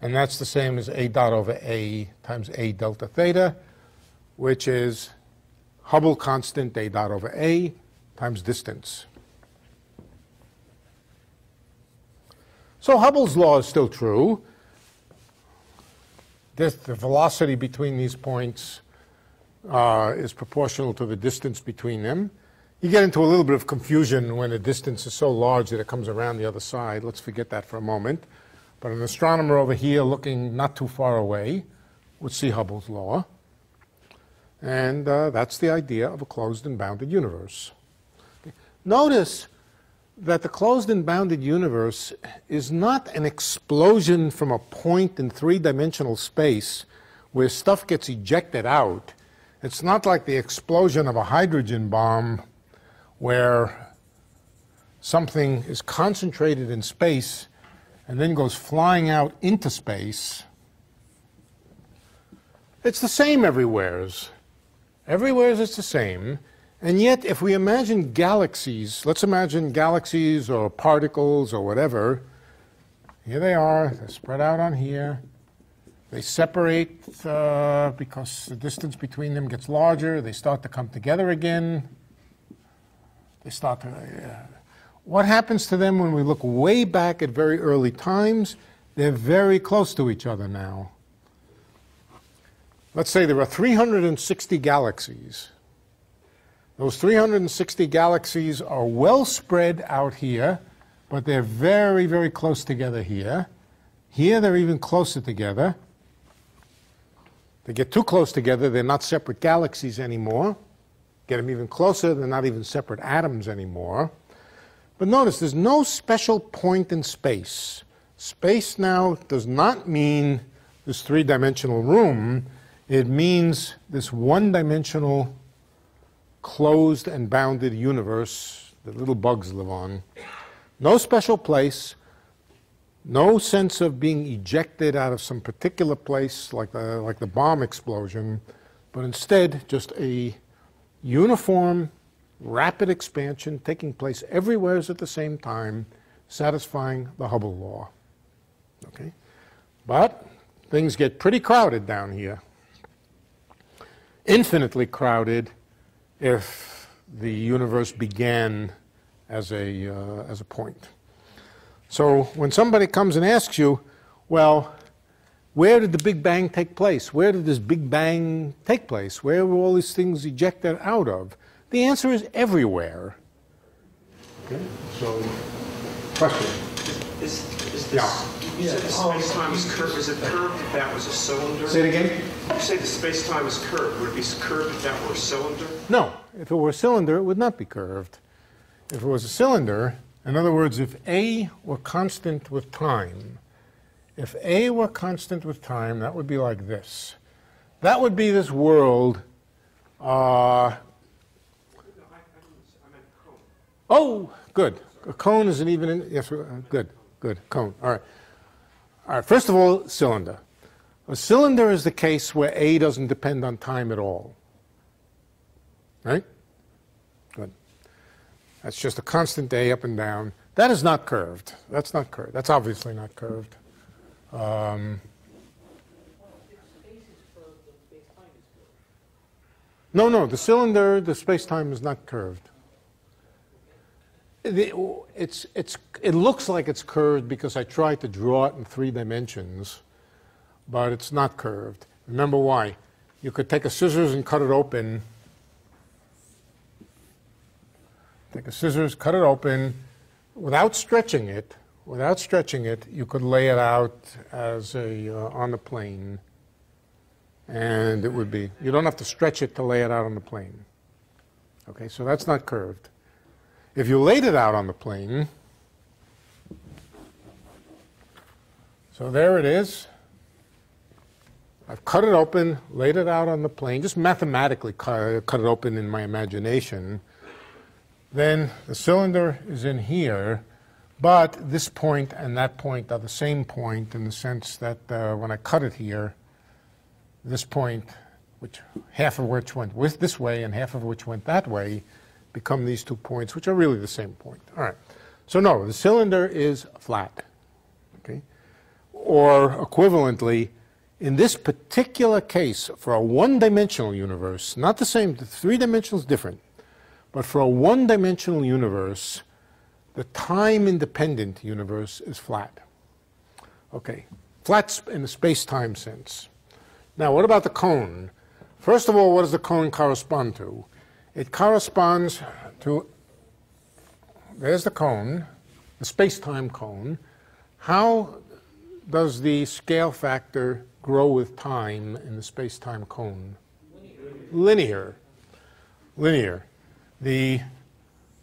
and that's the same as a dot over a times a delta theta, which is Hubble constant a dot over a times distance. So Hubble's law is still true. The velocity between these points is proportional to the distance between them. You get into a little bit of confusion when the distance is so large that it comes around the other side. Let's forget that for a moment. But an astronomer over here looking not too far away would see Hubble's law. And that's the idea of a closed and bounded universe. Okay. Notice that the closed and bounded universe is not an explosion from a point in three-dimensional space where stuff gets ejected out. It's not like the explosion of a hydrogen bomb where something is concentrated in space and then goes flying out into space. It's the same everywheres. Everywheres it's the same. And yet, if we imagine galaxies, let's imagine galaxies or particles or whatever. Here they are. They're spread out on here. They separate because the distance between them gets larger. They start to come together again. They start to... What happens to them when we look way back at very early times? They're very close to each other now. Let's say there are 360 galaxies. Those 360 galaxies are well spread out here, but they're very, very close together here. Here they're even closer together. They get too close together, they're not separate galaxies anymore. Get them even closer, they're not even separate atoms anymore. But notice, there's no special point in space. Space now does not mean this three-dimensional room. It means this one-dimensional closed and bounded universe that little bugs live on. No special place, no sense of being ejected out of some particular place like the bomb explosion, but instead just a uniform, rapid expansion taking place everywhere at the same time, satisfying the Hubble law. Okay? But things get pretty crowded down here. Infinitely crowded if the universe began as a point. So when somebody comes and asks you, well, where did the Big Bang take place? Where did this Big Bang take place? Where were all these things ejected out of? The answer is everywhere. Okay, so question. Is this, yeah. You said the space-time is curved. Is it curved if that was a cylinder? Say it again? You say the space-time is curved. Would it be curved if that were a cylinder? No. If it were a cylinder, it would not be curved. If it was a cylinder, in other words, if A were constant with time, if A were constant with time, that would be like this. That would be this world. Oh, good. A cone is an even, yes, good, cone. All right. All right, first of all, cylinder. A cylinder is the case where A doesn't depend on time at all. Right? Good. That's just a constant A up and down. That is not curved. That's not curved. That's obviously not curved. No, the cylinder, the space-time is not curved. It looks like it's curved because I tried to draw it in 3 dimensions, but it's not curved. Remember why? You could take a scissors and cut it open. Take a scissors, cut it open. Without stretching it, you could lay it out as on the plane. And it would be, you don't have to stretch it to lay it out on the plane. Okay, so that's not curved. If you laid it out on the plane, so there it is. I've cut it open, laid it out on the plane, just mathematically cut it open in my imagination. Then the cylinder is in here. But this point and that point are the same point in the sense that when I cut it here, this point, which half of which went this way and half of which went that way, become these 2 points, which are really the same point. All right. So no, the cylinder is flat. Okay? Or equivalently, in this particular case, for a one-dimensional universe, not the same, the three-dimensional is different, but for a one-dimensional universe, the time-independent universe is flat. Okay, flat in the space-time sense. Now, what about the cone? First of all, what does the cone correspond to? It corresponds to, there's the cone, the space-time cone. How does the scale factor grow with time in the space-time cone? Linear. Linear. The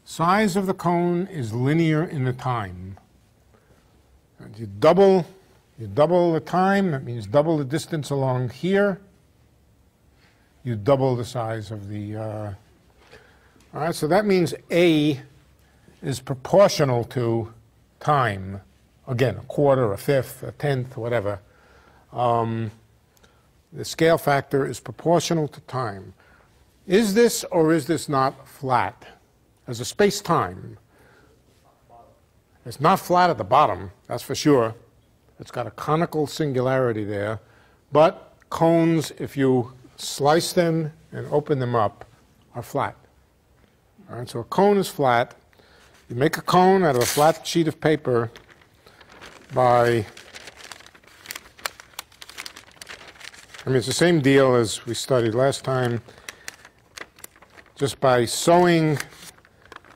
size of the cone is linear in the time. And you double the time, that means double the distance along here. You double the size of the, all right, so that means A is proportional to time. Again, a quarter, a fifth, a tenth, whatever. The scale factor is proportional to time. Is this or is this not flat? As a space-time, it's not flat at the bottom, that's for sure. It's got a conical singularity there. But cones, if you slice them and open them up, are flat. All right, so a cone is flat. You make a cone out of a flat sheet of paper by, I mean, it's the same deal as we studied last time. Just by sewing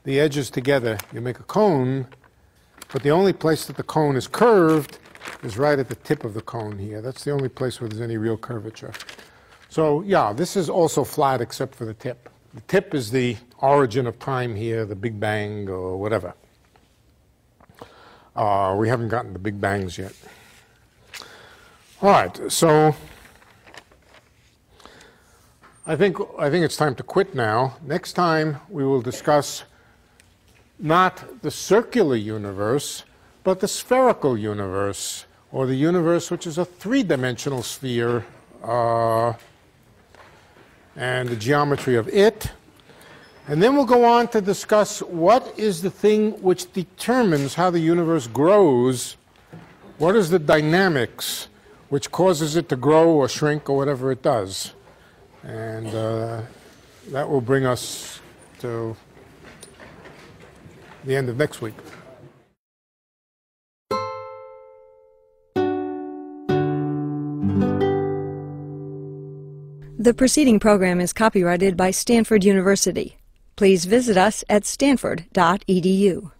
the edges together, you make a cone, but the only place that the cone is curved is right at the tip of the cone here. That's the only place where there's any real curvature. So yeah, this is also flat except for the tip. The tip is the origin of time here, the Big Bang or whatever. We haven't gotten the Big Bangs yet. All right, so I think it's time to quit now. Next time we will discuss not the circular universe, but the spherical universe, or the universe which is a three-dimensional sphere, and the geometry of it. And then we'll go on to discuss what is the thing which determines how the universe grows, what is the dynamics which causes it to grow or shrink or whatever it does. And that will bring us to the end of next week. The preceding program is copyrighted by Stanford University. Please visit us at stanford.edu.